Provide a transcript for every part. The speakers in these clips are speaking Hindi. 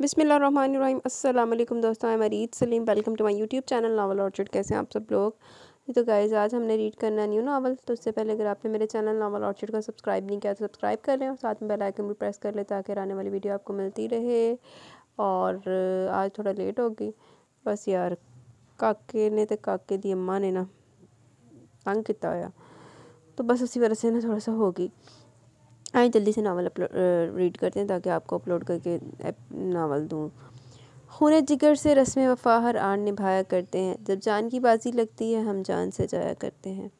बिस्मिल्लाहिर्रहमानिर्रहीम। अस्सलाम वालेकुम दोस्तों, मैं Mareed Saleem. Welcome to my YouTube channel Novel Orchid. कैसे हैं आप सब लोग? तो गाइज़, आज हमने रीड करना न्यू नावल। तो उससे पहले अगर आपने मेरे चैनल नावल ऑर्चिड को सब्सक्राइब नहीं किया तो सब्सक्राइब कर लें और साथ में बेल आइकन भी प्रेस कर लें ताकि आने वाली वीडियो आपको मिलती रहे। और आज थोड़ा लेट हो गई बस यार, काके ने तो काके दी अम्मा ने ना तंग किया होया, तो बस उसी वजह से ना थोड़ा सा होगी। आइए जल्दी से नावल रीड करते हैं ताकि आपको अपलोड करके नावल दूँ। खून जिगर से रस्म वफ़ा हर आन निभाया करते हैं, जब जान की बाजी लगती है हम जान से जाया करते हैं।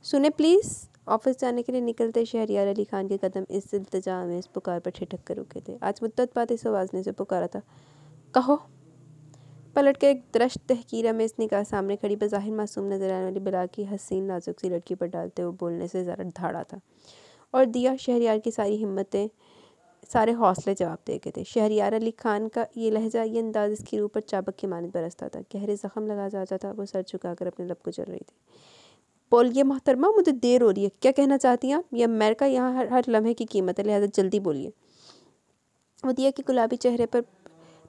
सुने प्लीज़। ऑफिस जाने के लिए निकलते शहरियार अली खान के कदम इस इल्तिजा में इस पुकार पर ठिठक कर रुके थे। आज मुद्दत बाद इस आवाज़ ने से पुकारा था, कहो। पलट कर एक दृष्ट तहकीरा में इसने कहा, सामने खड़ी बज़ाहिर मासूम नजर आने वाली बिला की हसीन नाजुक सी लड़की पर डालते हुए बोलने से ज़रा धाड़ा था। और दिया शहरियार की सारी हिम्मतें, सारे हौसले जवाब दे गए थे। शहरियार अली खान का ये लहजा, ये अंदाज़ इसकी रूह पर चाबक की मानद बरसता था, गहरे ज़ख्म लगा जाता था। वो सर झुकाकर अपने लब गुजर रही थी। बोलिए मोहतरमा, मुझे देर हो रही है, क्या कहना चाहती हैं आप? ये अमेरिका, यहाँ हर लम्हे की कीमत है, लिहाजा जल्दी बोलिए। वो दिया कि गुलाबी चेहरे पर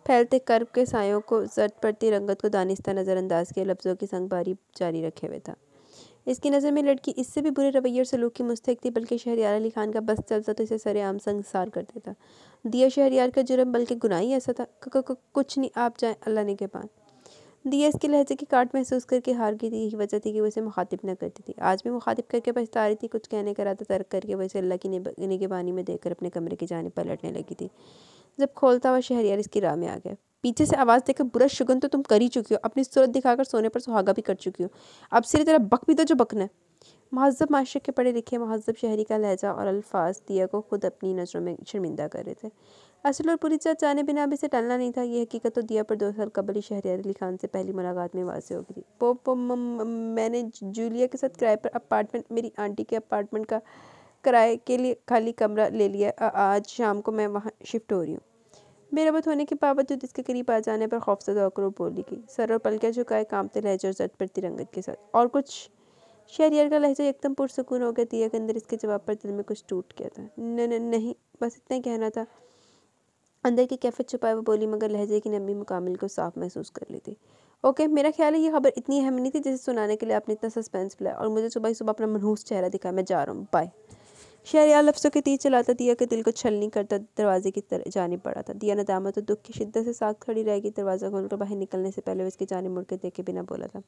फैलते कर्व के सायों को, जर्द पड़ती रंगत को दानिस्ता नज़रअंदाज के लफ्ज़ों की संगबारी जारी रखे हुए था। इसकी नज़र में लड़की इससे भी बुरे रवैये और सलूक की मुस्तहिक थी, बल्कि शहरियार अली खान का बस चलता तो इसे सरेआम संगसार कर देता। दिया शहरियार का जुर्म बल्कि गुनाह ही ऐसा था। कुछ नहीं, आप जाएं, अल्लाह ने के पान। दिया इसके लहजे की काट महसूस करके हार गई थी। यही वजह थी कि वो इसे मुखातिब न करती थी। आज भी मुखातिब करके पछता रही थी। कुछ कहने का इरादा तर्क करके वो इसे अल्लाह की निगहबानी में देकर अपने कमरे की जानिब पलटने लगी थी। जब खोलता हुआ शहरियार इसकी राह में आ गया। पीछे से आवाज़ देकर, बुरा शुगन तो तुम कर ही चुकी हो, अपनी सूरत दिखाकर सोने पर सुहागा भी कर चुकी हो, अब सिरी तरह बक भी दो जो बकना है। महज़ब माशरे के पढ़े लिखे महज़ब शहरी का लहजा और अल्फाज दिया को खुद अपनी नज़रों में शर्मिंदा कर रहे थे। असल और पूरी चाह जाने बिना भी से टलना नहीं था। ये हकीकत तो दिया पर 2 साल कबल ही शहरियार अली खान से पहली मुलाकात में वाज़ेह हो गई थी। मैंने जूलिया के साथ किराए पर अपार्टमेंट, मेरी आंटी के अपार्टमेंट का किराए के लिए खाली कमरा ले लिया। आज शाम को मैं वहाँ शिफ्ट हो रही हूँ। बेरबत होने के बावजूद इसके करीब आ जाने पर खौफज़दा होकर वो बोली गई, सर और पलके झुकाए, कांपते लहजे और जट पड़ती रंगत के साथ। और कुछ? शहरियार का लहजा एकदम पुरसुकून हो गया। दिया के अंदर इसके जवाब पर दिल में कुछ टूट गया था। नहीं, बस इतना ही कहना था। अंदर की कैफियत छुपाए वो बोली, मगर लहजे की नमी मुकामिल को साफ महसूस कर ली थी। ओके, मेरा ख्याल है ये खबर इतनी अहम नहीं थी जिसे सुनाने के लिए आपने इतना सस्पेंस फैलाया और मुझे सुबह ही सुबह अपना मनहूस चेहरा दिखाया। मैं जा रहा हूँ, बाय। शहरियार लफ्ज़ों के तीर चलाता दिया के दिल को छलनी करता दरवाजे की तरफ जाने पड़ा था। दिया नदामत और दुख की शिद्दत से साथ खड़ी रहेगी। दरवाज़ा खोलकर बाहर निकलने से पहले वो इसकी जाने मुड़ के देखे बिना बोला था,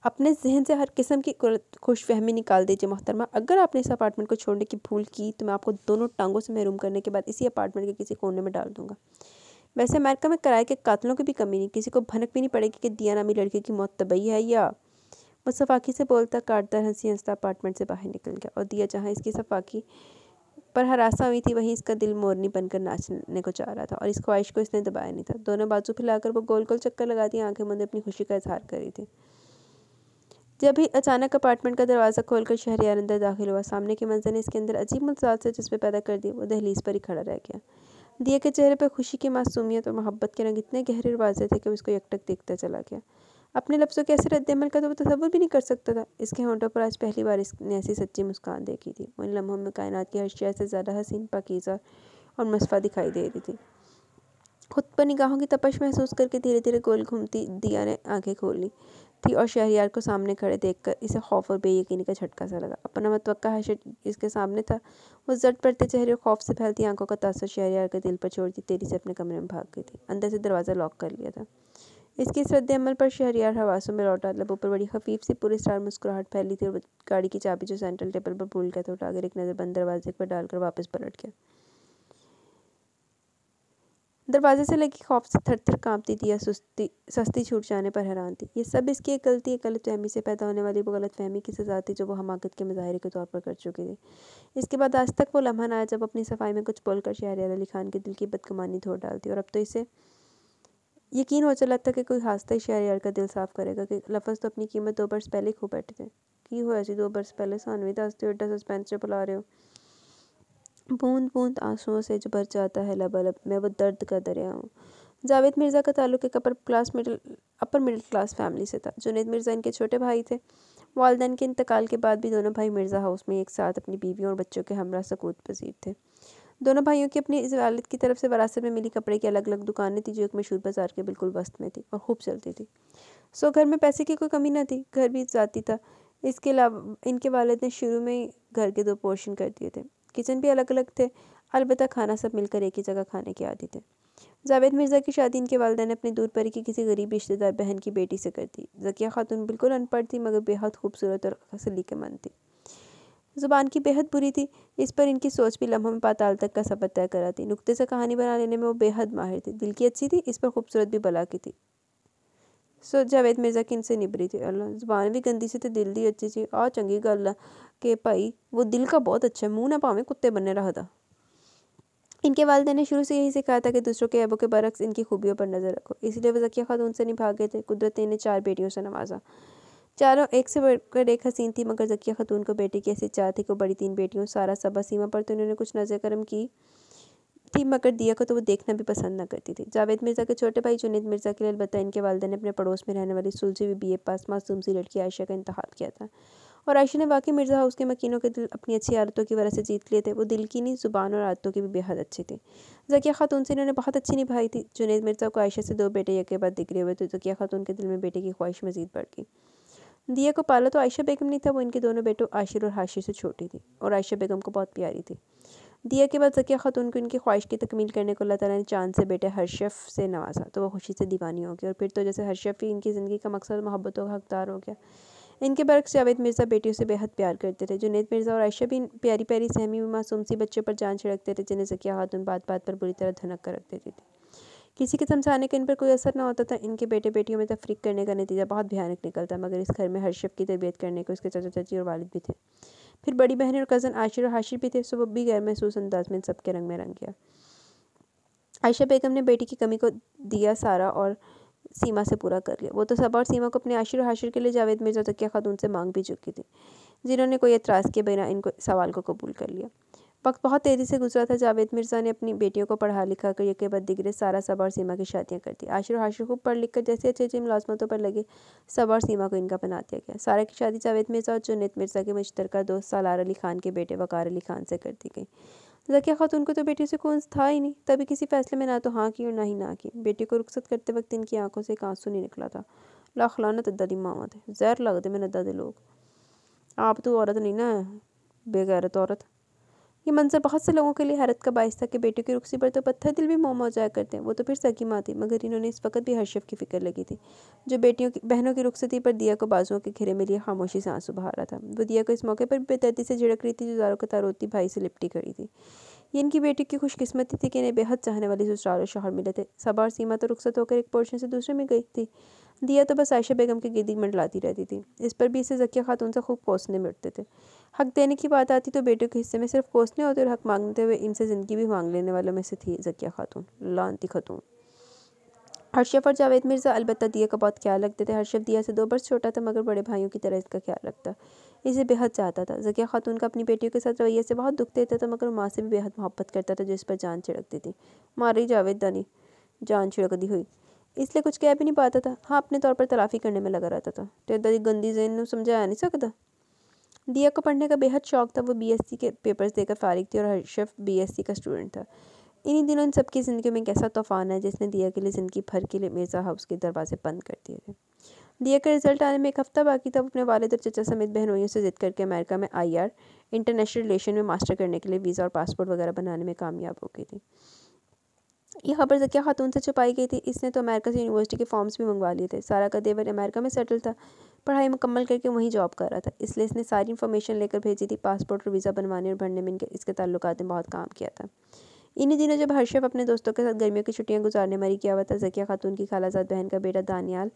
अपने जहन से हर किस्म की खुशफहमी निकाल दीजिए मोहतरमा। अगर आपने इस अपार्टमेंट को छोड़ने की भूल की तो मैं आपको दोनों टांगों से महरूम करने के बाद इसी अपार्टमेंट के किसी कोने में डाल दूंगा। वैसे अमेरिका में किराए के कातलों की भी कमी नहीं, किसी को भनक भी नहीं पड़ेगी कि दिया नामी लड़की की मौत तबई है या। वो सफाकी से बोलता काटदार हंसी हंसता अपार्टमेंट से बाहर निकल गया। और दिया जहाँ इसकी सफाकी पर हरासा हुई थी, वहीं इसका दिल मोरनी बनकर नाचने को चाह रहा था और इस ख्वाहिश को इसने दबाया नहीं था। दोनों बाजू फैलाकर वो गोल गोल चक्कर लगाती आंखें बंद अपनी खुशी का इजहार कर रही थी। जब ही अचानक अपार्टमेंट का दरवाज़ा खोलकर शहरियार अंदर दाखिल हुआ। सामने के मंजर ने इसके अंदर अजीब मुतजाद से जज्बे पैदा कर दिए। वो दहलीज पर ही खड़ा रह गया। दिया के चेहरे पर खुशी की मासूमियत और मोहब्बत के रंग इतने गहरे और वाज़ेह थे कि वो इसको यकटक देखता चला गया। अपने लफ्ज़ों के ऐसे रद्द-ए-अमल का तो वो तसव्वुर भी नहीं कर सकता था। इसके होंठों पर आज पहली बार इसने ऐसी सच्ची मुस्कान देखी थी। उन लम्हों में कायनात की हर शय से ज़्यादा हसीन, पाकीज़ा और मुस्फ़ा दिखाई दे रही थी। खुद पर निगाहों की तपश महसूस करके धीरे धीरे गोल घूमती दिया ने आंखें खोली थी और शहरियार को सामने खड़े देखकर इसे खौफ और बेयकीनी का झटका सा लगा। अपना मतवक्का हशर इसके सामने था। वो जट पड़ते चेहरे और खौफ से फैलती आंखों का तासर शहरियार के दिल पर छोड़ती तेजी से अपने कमरे में भाग गई थी। अंदर से दरवाज़ा लॉक कर लिया था। इसकी इस रद्द-ए-अमल पर शहरियार हवासों में लौटा। लबों पर बड़ी खफीफ सी पुरस्कार मुस्कुराहट फैली थी और गाड़ी की चाबी जो सेंट्रल टेबल पर भूल गया था उठाकर एक नज़र बंद दरवाजे पर डालकर वापस पलट गया। दरवाजे से लगी खौफ से थर-थर काँपती दिया सस्ती छूट जाने पर हैरान थी। ये सब इसकी एक गलती, एक गलतफ़हमी से पैदा होने वाली वो गलतफ़हमी की सज़ा थी जो वो हमाकत के मुज़ाहिरे के तौर पर कर चुकी थी। इसके बाद आज तक वो लम्हा ना आया जब अपनी सफाई में कुछ बोलकर शहरियार अली खान के दिल की बदगुमानी धो डालती। और अब तो इसे यकीन हो चला था कि कोई हादसा ही शहरियार का दिल साफ़ करेगा कि लफ्ज़ तो अपनी कीमत 2 बरस पहले ही खो बैठे थे। की होया सी 2 बरस पहले सानू भी दस दिओ, एड्डा सस्पेंस च बुला रहे हो। बूंद बूंद आंसुओं से जो भर जाता है लबालब, मैं वो दर्द का दरिया हूँ। जावेद मिर्ज़ा का ताल्लुक़ एक अपर मिडिल क्लास फैमिली से था। जुनैद मिर्ज़ा इनके छोटे भाई थे। वालिदैन के इंतकाल के बाद भी दोनों भाई मिर्ज़ा हाउस में एक साथ अपनी बीवियों और बच्चों के हमरा सकूत पसीर थे। दोनों भाइयों की अपनी इस वालिद की तरफ से विरासत में मिली कपड़े की अलग अलग दुकानें थी जो एक मशहूर बाजार के बिल्कुल वस्त में थी और खूब चलती थी। सो घर में पैसे की कोई कमी न थी, घर भी ज़ाती था। इसके अलावा इनके वालिद ने शुरू में ही घर के 2 पोर्शन कर दिए थे। किचन भी अलग अलग थे, अलबत्ता खाना सब मिलकर एक ही जगह खाने के आदी थे। जावेद मिर्ज़ा की शादी इनके वालिदैन ने अपनी दूर परी की किसी गरीब रिश्तेदार बहन की बेटी से कर दी। ज़किया खातून बिल्कुल अनपढ़ थी मगर बेहद खूबसूरत और सलीकेमंद थी। ज़ुबान की बेहद बुरी थी, इस पर इनकी सोच भी लम्हों में पाताल तक का सफ़र तय कराती। नुक्ते से कहानी बना लेने में वो बेहद माहिर थी। दिल की अच्छी थी, इस पर खूबसूरत भी भला की थी। सो जावेद मिर्ज़ा की इनसे निबरी थी। अल्लाह ज़ुबान भी गंदी सी ते दिल दी अच्छी सी। आ चंगी गल है कि भाई वो दिल का बहुत अच्छा है, मुँह ना भावें कुत्ते बनने रखदा। इनके वालिदैन ने शुरू से यही सिखाया था कि दूसरों के ऐबों के बरक्स इनकी खूबियों पर नज़र रखो। इसलिए वो ज़किया खातून से नहीं भागे थे। कुदरत ने इन्हें 4 बेटियों से नवाजा। चारों एक से बढ़कर एक हसीन थी मगर ज़किया खातून को बेटी की ऐसी चाह थी कि बड़ी 3 बेटियों सारा सबा सीमा पर तो इन्होंने कुछ नज़र करम की थी मगर दिया को तो वो देखना भी पसंद न करती थी। जावेद मिर्ज़ा के छोटे भाई जुनैद मिर्ज़ा के लिए अलबत्ता इनके वालिदैन ने अपने पड़ोस में रहने वाली सुलझी हुई बीए पास मासूम सी लड़की आयशा का इंतखाब किया था और आयशा ने वाकई मिर्ज़ा हाउस के मकीनों के दिल अपनी अच्छी आदतों की वजह से जीत लिए थे। वो दिल की नहीं, ज़ुबान और आदतों की भी बेहद अच्छी थी। ज़किया खातून से इन्होंने बहुत अच्छी निभाई थी। जुनैद मिर्ज़ा को आयशा से 2 बेटे एक के बाद दिखरे हुए तो ज़किया खातून के दिल में बेटे की ख्वाहिश मज़ीद बढ़ गई। दिया को पाला तो आयशा बेगम नहीं था, वो इनके दोनों बेटों आशिर और हाशिर से छोटी थी और आयशा बेगम को बहुत प्यारी थी। दिया के बाद ज़किया खातून को इनकी ख्वाहिश की तकमील करने को अल्लाह ताला ने चाँद से बेटे हर्षफ से नवाजा तो वो खुशी से दीवानी हो गई और फिर तो जैसे हर्षफ ही इनकी ज़िंदगी का मकसद मोहब्बतों का हकदार हो गया। इनके बरक्स जावेद मिर्ज़ा बेटियों से बेहद प्यार करते थे। जुनैद मिर्ज़ा और आयशा भी प्यारी प्यारी सहमी हुई मासूम सी बच्चों पर जान छिड़कते थे जिन्हें ज़किया खातून बात बात पर बुरी तरह धनक कर रख देती थी। किसी के समझाने का इन पर कोई असर न होता था। इनके बेटे बेटियों में तफरीक करने का नतीजा बहुत भयानक निकलता मगर इस घर में हर्षफ की तरबियत करने को इसके चाचा चाची और वालिद भी थे। फिर बड़ी बहनें और कज़न आशिर और हाशिर भी थे, सो वो भी गैर महसूस अंदाज में सबके रंग में रंग गया। आयशा बेगम ने बेटी की कमी को दिया सारा और सीमा से पूरा कर लिया। वो तो सबा और सीमा को अपने आशिर और हाशिर के लिए जावेद मिर्ज़ा ज़किया खातून से मांग भी चुकी थी, जिन्होंने कोई एतराज़ किए बिना इनको सवाल को कबूल कर लिया। वक्त बहुत तेज़ी से गुजरा था। जावेद मिर्ज़ा ने अपनी बेटियों को पढ़ा लिखा कर एक के बाद दिगरे सारा सबा और सीमा की शादियाँ कर दी। आशिर और हाशिर खूब पढ़ लिख कर जैसे अच्छी अच्छी मुलाजमतों पर लगे, सबा और सीमा को इनका बना दिया गया। सारा की शादी जावेद मिर्ज़ा और जुनैद मिर्ज़ा के मुश्तरका दोस्त सालार अली खान के बेटे वकार अली खान से कर दी गई। ज़किया खातून को तो बेटी से कौन था ही नहीं, तभी किसी फैसले में ना तो हाँ की और ना ही ना की। बेटी को रुखसत करते वक्त इनकी आंखों से एक आंसू नहीं निकला था। लाख लानत अद्दा दी मावां ते जहर लगदे मैंने अद्दा दे लोग। आप तो औरत नहीं ना, बेगैरत औरत। ये मंजर बहुत से लोगों के लिए हैरत का बायस था कि बेटियों की रुखसी पर तो पत्थर दिल भी मोम हो जाया करते हैं। वो तो फिर सगी माँ थी मगर इन्होंने इस वक्त भी हर्षफ की फिक्र लगी थी जो बेटियों की बहनों की रुखसती पर दिया को बाजुओं के घेरे में लिए खामोशी से आंसू बहा रहा था। वो दिया को इस मौके पर बेदर्दी से झिड़क रही थी जो ज़ारों कतार रोती भाई से लिपटी खड़ी थी। ये इनकी बेटी की खुशकिस्मती थी कि इन्हें बेहद चाहने वाली ससुराल और शौहर मिले थे। सबा और सीमा तो रुखसत होकर एक पोर्शन से दूसरे में गई थी। दिया तो बस आयशा बेगम की गिद्दी मंडलाती रहती थी। इस पर भी इसे ज़किया खातून से खूब कोसने मिटते थे। हक देने की बात आती तो बेटियों के हिस्से में सिर्फ कोसने होते और हक मांगते हुए इनसे ज़िंदगी भी मांग लेने वालों में से थी ज़किया खातून, लानती खातून। हर्षफ और जावेद मिर्ज़ा अलबत्ता दिया का बहुत ख्याल रखते थे। हर्षफ दिया से 2 बरस छोटा था मगर बड़े भाइयों की तरह इसका ख्याल रखता, इसे बेहद चाहता था। ज़किया खातून का अपनी बेटियों के साथ रवैये से बहुत दुख देता था मगर माँ से भी बेहद मोहब्बत करता था जो इस पर जान छिड़कती थी। मारी जावेद दानी जान छिड़क दी हुई, इसलिए कुछ कह भी नहीं पाता था। हाँ, अपने तौर पर तलाफ़ी करने में लगा रहता था। तो इदा दी गंदी ज़हन नूं समझाया नहीं सकता। दिया को पढ़ने का बेहद शौक था। वो बीएससी के पेपर्स देकर फारिग थी और हर्षफ बीएससी का स्टूडेंट था। इन्हीं दिनों इन सबकी ज़िंदगी में एक ऐसा तूफान है जिसने दिया के लिए ज़िंदगी भर के लिए मिर्ज़ा हाउस के दरवाजे बंद कर दिए थे। दिया का रिजल्ट आने में एक हफ्ता बाकी था। वो अपने वालिद और चचा समेत बहनोइयों से ज़िद करके अमेरिका में IR इंटरनेशनल रिलेशन में मास्टर करने के लिए वीज़ा और पासपोर्ट वगैरह बनाने में कामयाब हो गई थी। ये खबर ज़किया खातून से छुपाई गई थी। इसने तो अमेरिका से यूनिवर्सिटी के फॉर्म्स भी मंगवा लिए थे। सारा का देवर अमेरिका में सेटल था, पढ़ाई मुकम्मल करके वहीं जॉब कर रहा था, इसलिए इसने सारी इन्फॉर्मेशन लेकर भेजी थी। पासपोर्ट और वीज़ा बनवाने और भरने में इसके ताल्लुकात ने बहुत काम किया था। इन्हीं दिनों जब हर्षफ अपने दोस्तों के साथ गर्मियों की छुट्टियां गुजारने मरी किया हुआ था, ज़किया खातून की खालाजाद बहन का बेटा दानियाल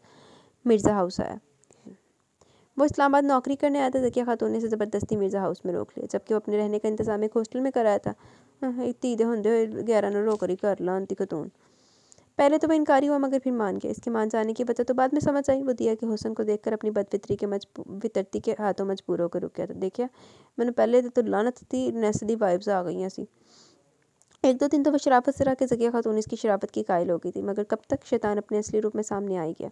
मिर्ज़ा हाउस आया। वो इस्लामाबाद नौकरी करने आया था। ज़किया खातून ने इसे ज़बरदस्ती मिर्ज़ा हाउस में रोक लिया जबकि वो अपने रहने का इंतजाम एक हॉस्टल में कराया था। इतनी दे होंदे 11 नूं नौकरी कर ला अंती खातून। पहले तो वो इनकारी हुआ मगर फिर मान गया। इसके मान जाने की वजह तो बाद में समझ आई। वो दिया के हुस्न को देखकर अपनी वितरती के हाथों मजबूर होकर रुक गया था। देखिया मैंने पहले तो लानत थी, नैसदी वाइब्स आ गई सी। 1-2 दिन तो वो शराफत से रह के ज़किया खातून इसकी शराफत की कायल हो गई थी मगर कब तक शैतान अपने असली रूप में सामने आ ही गया।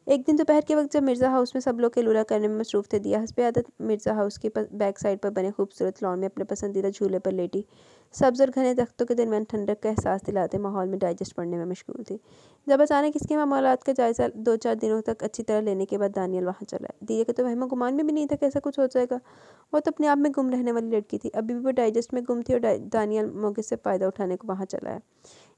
एक दिन दोपहर के वक्त जब मिर्ज़ा हाउस में सब लोग केलूला करने में मसरूफ़ थे, दिया हस्ब आदत मिर्ज़ा हाउस के बैक साइड पर बने खूबसूरत लॉन में अपने पसंदीदा झूले पर लेटी सब्ज़ और घने दख्तों के दरमियान ठंडक का एहसास दिलाते माहौल में डाइजेस्ट पढ़ने में मशगूल थी। जब अचानक इसके मामूलात का जायज़ा 2-4 दिनों तक अच्छी तरह लेने के बाद दानियल वहाँ चला। दिया के तो वहमो गुमान में भी नहीं था कि ऐसा कुछ हो जाएगा। वो तो अपने आप में गुम रहने वाली लड़की थी। अभी भी वो डाइजेस्ट में गुम थी और दानियल मौके से फ़ायदा उठाने को वहाँ चला है।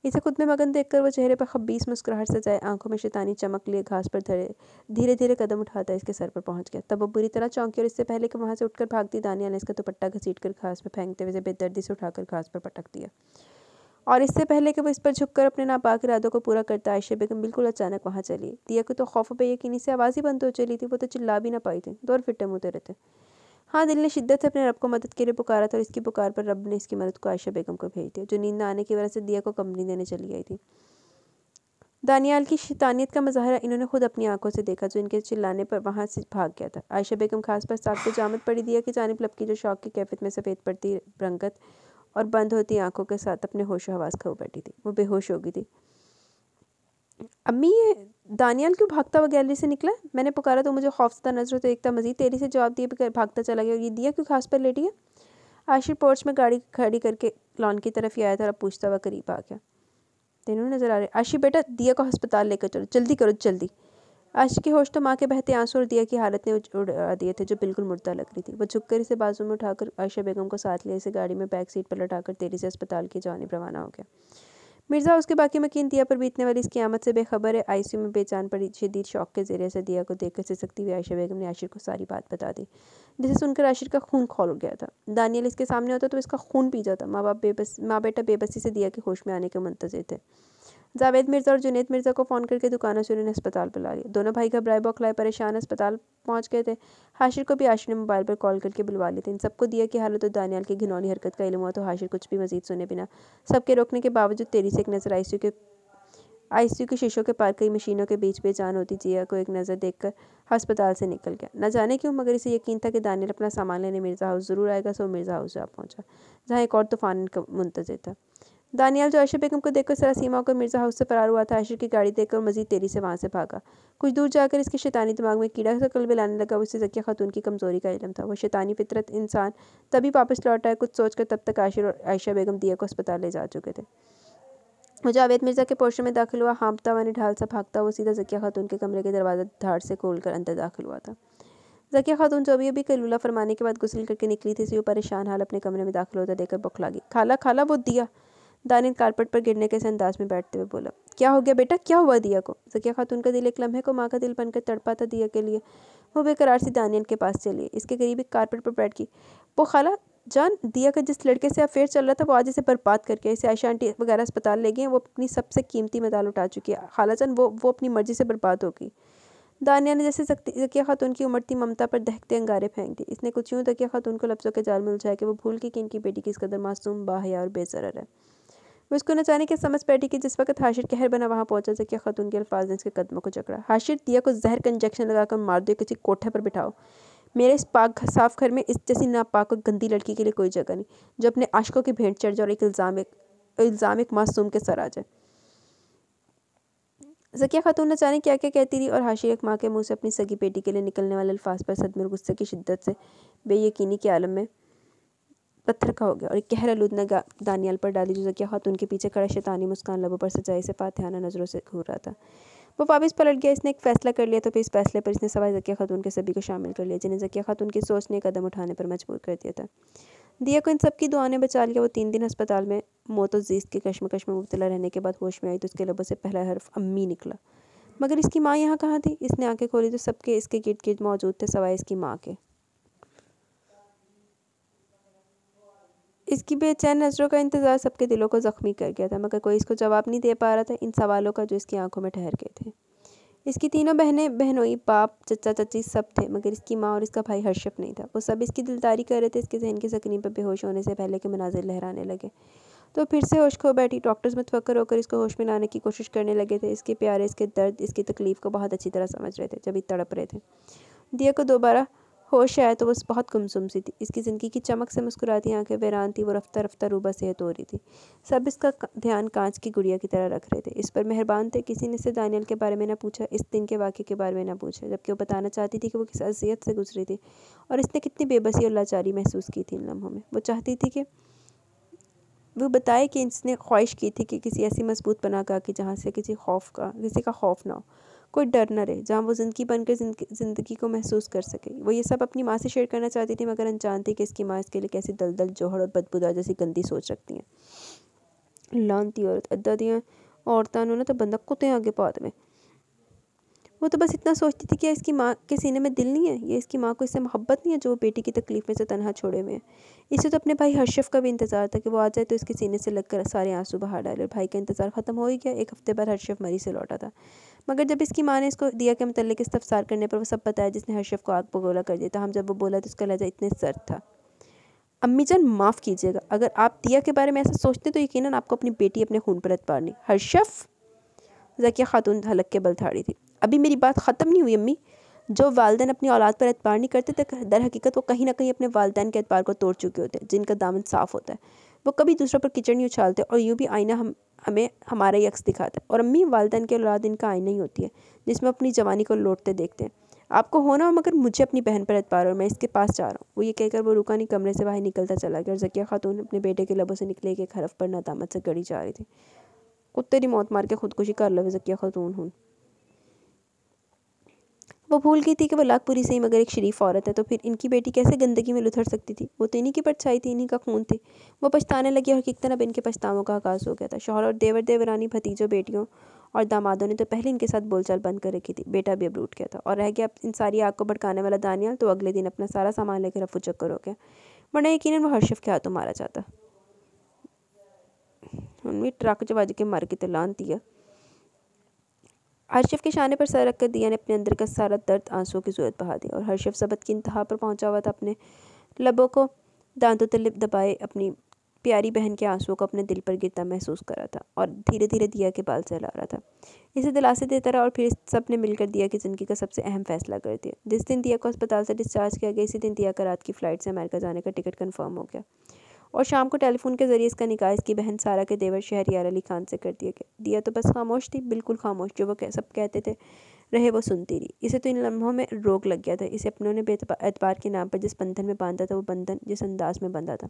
इसे खुद में मगन देखकर वो चेहरे पर खबीस मुस्कुराहट सजाए, आंखों में शैतानी चमक लिए घास पर धरे धीरे धीरे कदम उठाता इसके सर पर पहुंच गया। तब वो बुरी तरह चौंकी और इससे पहले कि वहां से उठकर भागती, दानिया ने इसका दुपट्टा घसीट कर घास पर फेंकते हुए बेदर्दी से उठाकर घास पर पटक दिया। और इससे पहले कि वो इस पर झुककर अपने नापाक इरादों को पूरा करता, आयशा बेगम बिल्कुल अचानक वहां चली। दिया को तो खौफ बेयकीनी से आवाज़ ही बंद हो चली थी। वो तो चिल्ला भी ना पाई थी, दौर फिटे मुँह रहते। हाँ, दिल ने शिद्दत से अपने रब को मदद के लिए पुकारा था और इसकी पुकार पर रब ने इसकी मदद को आयशा बेगम को भेज दिया, जो नींद न आने की वजह से दिया को कंपनी देने चली आई थी। दानियाल की शैतानियत का मुजाहरा इन्होंने खुद अपनी आंखों से देखा, जो इनके चिल्लाने पर वहां से भाग गया था। आयशा बेगम खास पर साख को जामत पड़ी। दिया की जानिब लपकी, जो शौक की कैफियत में सफ़ेद पड़ती रंगत और बंद होती आंखों के साथ अपने होशो हवास खो बैठी थी। वो बेहोश हो गई थी। अम्मी, ये दानियाल क्यों भागता हुआ गैलरी से निकला? मैंने पुकारा तो मुझे खौफजदा नजरों से देखता मजीद तेरी से जवाब दिए बगैर भागता चला गया। और ये दिया क्यों घास पर लेटी है? आशिर पोर्च में गाड़ी खड़ी करके लॉन की तरफ ही आया था और अब पूछता हुआ करीब आ गया। तीनों नजर आ रहे। आशिर बेटा, दिया को अस्पताल लेकर चलो, जल्दी करो जल्दी। आशिर के होश तो माँ के बहते आंसू और दिया की हालत ने उड़ा दिए थे, जो बिल्कुल मुर्दा लग रही थी। वो झुककर इसे बाजू में उठाकर आयशा बेगम को साथ ले इसे गाड़ी में बैक सीट पर लटाकर तेजी से अस्पताल की जानिब रवाना हो गया। मिर्ज़ा उसके बाकी मकीन दिया पर बीतने वाली इसकी आमद से बेखबर है। आईसीयू में बेजान पड़ी शदीद शौक के ज़रिए से दिया को देखकर सिसकती हुई आयशा बेगम ने आशिर को सारी बात बता दी, जिसे सुनकर आशिर का खून खौल गया था। दानियल इसके सामने होता तो इसका खून पी जाता। माँ बेटा बेबसी से दिया के होश में आने के मुंतज़िर थे। जावेद मिर्ज़ा और जुनैद मिर्ज़ा को फ़ोन करके दुकानों से उन्होंने अस्पताल बुला लिया। दोनों भाई घबराए बौखलाए परेशान अस्पताल पहुंच गए थे। हाशिर को भी आशिर ने मोबाइल पर कॉल करके बुलवा लिए थे। इन सबको दिया की हालत और दानियाल की घिनौनी हरकत का इल्म हुआ तो हाशिर कुछ भी मजीद सुने बिना सबके रोकने के बावजूद तेरी से एक नज़र आईसीयू के शीशों के पार कई मशीनों के बीच बेजान होती जिया को एक नज़र देखकर अस्पताल से निकल गया। न जाने क्यों, मगर इसे यकीन था कि दानियल अपना सामान लेने मिर्ज़ा हाउस ज़रूर आएगा। सो मिर्ज़ा हाउस जा पहुंचा, जहाँ एक और तूफान मुंतज़िर था। दानियाल, जो आयशा बेगम को देखकर सरासीमा होकर मिर्ज़ा हाउस से फरार हुआ था, आयशा की गाड़ी देखकर मजीद तेजी से वहाँ से भागा। कुछ दूर जाकर इसके शैतानी दिमाग में कीड़ा सा कलबे लाने लगा। उसे ज़किया खातून की कमज़ोरी का इल्म था। वो शैतानी फितरत इंसान तभी वापस लौट आया कुछ सोचकर। तब तक आशिर और आयशा बेगम दिया को अस्पताल ले जा चुके थे। वो जावेद मिर्ज़ा के पोर्शन में दाखिल हुआ, हाँफता हुआ निढाल सा भागता हुआ सीधा ज़किया खातून के कमरे के दरवाज़ा धाड़ से खोलकर अंदर दाखिल हुआ था। ज़किया खातून जो अभी कलूला फरमाने के बाद गुस्ल करके निकली थी, इसी परेशान हाल अपने कमरे में दाखिल होता देखकर बौखला गई। खाला खाला, वो दिया। दानियल कारपेट पर गिरने के अंदाज में बैठते हुए बोला। क्या हो गया बेटा, क्या हुआ दिया को? ज़किया खातून का दिल एक लम्हे को माँ का दिल बनकर तड़पा था दिया के लिए। वो बेकरार सी दानियल के पास चली, इसके करीब एक कारपेट पर बैठ गई। वो खाला जान, दिया का जिस लड़के से अफेयर चल रहा था वो आज इसे बर्बाद करके इसे आयशा आंटी वगैरह अस्पताल ले गई हैं। वो अपनी सबसे कीमती मेदाल उठा चुकी है खाला जान। वो अपनी मर्जी से बर्बाद हो गई। दानिया ने जैसे ज़किया खातून की उमड़ती ममता पर दहकते अंगारे फेंक दी। इसने कुछ यूँ ज़किया खातून को लफ्ज़ों के जाल में उलझाया कि वो भूल गई कि इनकी बेटी किस कदर मासूम, बाहया और बेज़रर है। वो इसको न जाने के समझ बैठी कि जिस वक्त हाशिर कहर बना वहाँ पहुंचा, ज़किया खातून के अल्फाज ने इसके कदमों को जकड़ा। हाशिर, दिया को जहर का इंजेक्शन लगाकर मार दो, किसी कोठे पर बिठाओ। मेरे इस पाक साफ घर में इस जैसी नापाक और गंदी लड़की के लिए कोई जगह नहीं, जो अपने आशिकों की भेंट चढ़ जाए और एक इल्ज़ाम एक मासूम के सर आ जाए। ज़किया खातून न जाने क्या क्या कहती रही और हाशिर एक माँ के मुंह से अपनी सगी बेटी के लिए निकलने वाले अल्फाज पर सदमे और गुस्से की शिद्दत से बेयकीनी के आलम में पत्थर का हो गया और एक कहर आलूद ने दानियाल पर डाली, जो ज़किया खातून के पीछे खड़ा शैतानी मुस्कान लबों पर सजाई से फातिहाना नज़रों से घूर रहा था। वो वापस पलट गया। इसने एक फ़ैसला कर लिया तो फिर इस फैसले पर इसने सवाए ज़किया खातून के सभी को शामिल कर लिया, जिन्हें ज़किया खातून की सोच ने कदम उठाने पर मजबूर कर दिया था। दिया को इन सब की दुआ ने बचा लिया। वो 3 दिन अस्पताल में मौत और ज़ीस्त की कश्मकश में मुब्तला रहने के बाद होश में आई तो उसके लबों से पहला हर्फ अम्मी निकला। मगर इसकी माँ यहाँ कहाँ थी? इसने आंखें खोली तो सबके इसके गिर्द गिर्द मौजूद थे सवाए इसकी माँ के। इसकी बेचैन नज़रों का इंतज़ार सबके दिलों को ज़ख्मी कर गया था, मगर कोई इसको जवाब नहीं दे पा रहा था इन सवालों का जो इसकी आंखों में ठहर गए थे। इसकी तीनों बहनें बहनोई, बाप, चचा चाची सब थे, मगर इसकी माँ और इसका भाई हर्षप नहीं था। वो सब इसकी दिलदारी कर रहे थे। इसके जहन की सकनी पर बेहोश होने से पहले के मनाजिर लहराने लगे तो फिर से होश खो बैठी। डॉक्टर्स मुतफक्कर होकर इसको होश में लाने की कोशिश करने लगे थे। इसके प्यारे, इसके दर्द, इसकी तकलीफ़ को बहुत अच्छी तरह समझ रहे थे, जब ये तड़प रहे थे। दिया को दोबारा होश आया तो वो बहुत गुमसुम सी थी। इसकी ज़िंदगी की चमक से मुस्कुराती आंखें वैरान थी। वो रफ्ता रफ्ता रूबा सेहत हो रही थी। सब इसका ध्यान कांच की गुड़िया की तरह रख रहे थे। इस पर मेहरबान थे। किसी ने से दानियल के बारे में ना पूछा, इस दिन के वाक़े के बारे में ना पूछा, जबकि वो बताना चाहती थी कि वो किस अज़ियत से गुजरी थी और इसने कितनी बेबसी और लाचारी महसूस की थी इन लम्हों में। वो चाहती थी कि वो बताए कि इसने ख्वाहिश की थी कि किसी ऐसी मजबूत पनाह गाह की जहाँ से किसी का खौफ ना हो, कोई डर न रहे, जहाँ वो ज़िंदगी बनकर ज़िंदगी को महसूस कर सके। वो ये सब अपनी माँ से शेयर करना चाहती थी, मगर अनजान थी कि इसकी माँ इसके लिए कैसी दलदल जोहर और बदबूदार जैसी गंदी सोच रखती हैं। लानती औरत, अद्दा दियाँ औरतां ने तो बंदा कुत्ते आगे पा देवे। वो तो बस इतना सोचती थी कि इसकी माँ के सीने में दिल नहीं है, ये इसकी माँ को इससे मोहब्बत नहीं है जो बेटी की तकलीफ़ में से तनहा छोड़े हुए हैं। इसे तो अपने भाई हर्षिफ का भी इंतज़ार था कि वो आ जाए तो इसके सीने से लगकर सारे आंसू बहा डाले। भाई का इंतज़ार ख़त्म हो ही गया। एक हफ्ते बाद हर्षिफ मरी से लौटा था, मगर जब इसकी माँ ने इसको दिया के मतलब इस्तफसार करने पर वो सब बताया जिसने हर्षिफ को आग बगोला कर दिया था। हम जब वो बोला तो उसका लहजा इतने सर्द था। अम्मी जान माफ़ कीजिएगा, अगर आप दिया के बारे में ऐसा सोचते तो यकीनन आपको अपनी बेटी अपने खून पर एतबार। हर्षिफ, ज़किया खातून हलक के बल ठाड़ी थी। अभी मेरी बात ख़त्म नहीं हुई अम्मी। जो वालिदैन अपनी औलाद पर एतबार नहीं करते थे, दर हकीकत वो कहीं ना कहीं अपने वालिदैन के एतबार को तोड़ चुके होते हैं, जिनका दामन साफ़ होता है। वो कभी दूसरों पर कीचड़ नहीं उछालते और यूँ भी आईना हमें हमारा ही अक्स दिखाता है। और अम्मी, वालिदैन की औलाद इनका आईना ही होती है जिसमें अपनी जवानी को लौटते देखते हैं। आपको होना हो, मगर मुझे अपनी बहन पर एतबार और मैं इसके पास जा रहा हूँ। वो ये कहकर वो रुका नहीं, कमरे से बाहर निकलता चला गया और ज़किया खातून अपने बेटे के लबों से निकले एक हरफ पर नदामत से गड़ी जा रही थी। कुत्ते दी मौत मार के खुदकुशी कर लवे ज़किया खातून हूँ। वो भूल गई थी कि वो लाखपुरी से ही मगर एक शरीफ औरत है, तो फिर इनकी बेटी कैसे गंदगी में लुथड़ सकती थी। वो तो इन्हीं की परछाई थी, इन्हीं का खून थी। वो पछताने लगी और हकीकतन अब इनके पछतावों का आगाज़ हो गया था। शौहर और देवर देवरानी, भतीजों बेटियों और दामादों ने तो पहले इनके साथ बोलचाल बंद कर रखी थी। बेटा भी अब रूठ गया था और रह गया अब इन सारी आग को भड़काने वाला दानियाल। तो अगले दिन अपना सारा सामान लेकर रफू चक्कर हो गया, वरना यकीनन वो हर्षिफ के हाथों मारा जाता। उनमें ट्रक जवाज के मार के तो लानती है। हर्षिफ के शाने पर सर रखकर दिया ने अपने अंदर का सारा दर्द आंसुओं की सूरत बहा दिया और हर्षिफ सबत की इंतहा पर पहुंचा हुआ था। अपने लबों को दांतों तले दबाए अपनी प्यारी बहन के आंसुओं को अपने दिल पर गिरता महसूस कर रहा था और धीरे धीरे दिया के बाल सहला रहा था। इसे दिलासे देता रहा और फिर सब ने मिलकर दिया की ज़िंदगी का सबसे अहम फैसला कर दिया। जिस दिन दिया को अस्पताल से डिस्चार्ज किया गया, इसी दिन दिया का रात की फ़्लाइट से अमेरिका जाने का टिकट कन्फर्म हो गया और शाम को टेलीफोन के ज़रिए इसका निकाह इसकी बहन सारा के देवर शहरयार अली खान से कर दिया गया। दिया तो बस खामोश थी, बिल्कुल खामोश। जो वो सब कहते थे रहे वो सुनती रही। इसे तो इन लम्हों में रोग लग गया था। इसे अपनों ने बेएतबार के नाम पर जिस बंधन में बांधा था, वो बंधन जिस अंदाज में बंधा था,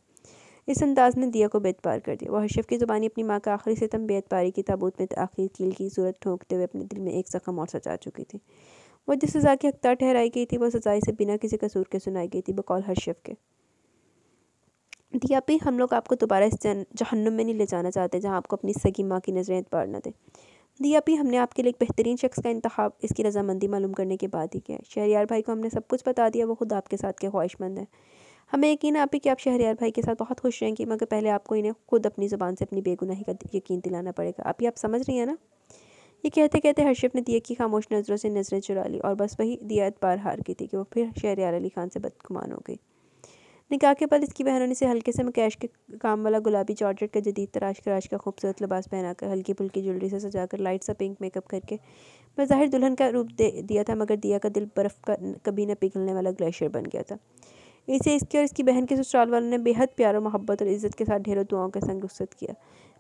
इस अंदाज ने दिया को बेएतबार कर दिया। वो हर्षिफ की ज़ुबानी अपनी माँ का आखिरी सितम बेएतबारी की ताबूत में आखिरी कील की सूरत ठोंकते हुए अपने दिल में एक जख्म और सजा चुकी थी। वो जिस सज़ा की हकदार ठहराई गई थी, वो सज़ा इसे बिना किसी कसूर के सुनाई गई थी, बकौल हर्षिफ के। दिया भी, हम लोग आपको दोबारा इस जहन्नुम में नहीं ले जाना चाहते जहाँ आपको अपनी सगी माँ की नज़रें एतबार न दें। दिया भी, हमने आपके लिए एक बेहतरीन शख्स का इंतखाब इसकी रजामंदी मालूम करने के बाद ही किया है। शहरयार भाई को हमने सब कुछ बता दिया। वो खुद आपके साथ के ख्वाहिशमंद है। हमें यकीन है आप ही कि आप शहरयार भाई के साथ बहुत खुश रहेंगी, मगर पहले आपको इन्हें खुद अपनी ज़ुबान से अपनी बेगुनाही का यकीन दिलाना पड़ेगा। आप समझ रही हैं ना? ये कहते कहते हर्षिफ ने दिया की खामोश नज़रों से नज़रें चुरा ली और बस वही दिया एतबार हार गई थी कि वो फिर शहरयार अली खान से बदगुमान हो गई। निकाह के बाद इसकी बहनों ने इसे हल्के से मकैश के काम वाला गुलाबी जॉर्जेट का जदीद तराश का खूबसूरत लिबास पहनाकर, हल्की फुल्की ज्वेलरी से सजाकर, लाइट सा पिंक मेकअप करके बज़ाहिर दुल्हन का रूप दे दिया था, मगर दिया का दिल बर्फ़ का कभी न पिघलने वाला ग्लेशियर बन गया था। इसे इसके और इसकी बहन के ससुराल वालों ने बेहद प्यार और मोहब्बत और इज़्ज़त के साथ ढेरों दुआओं के संग रुखसत किया।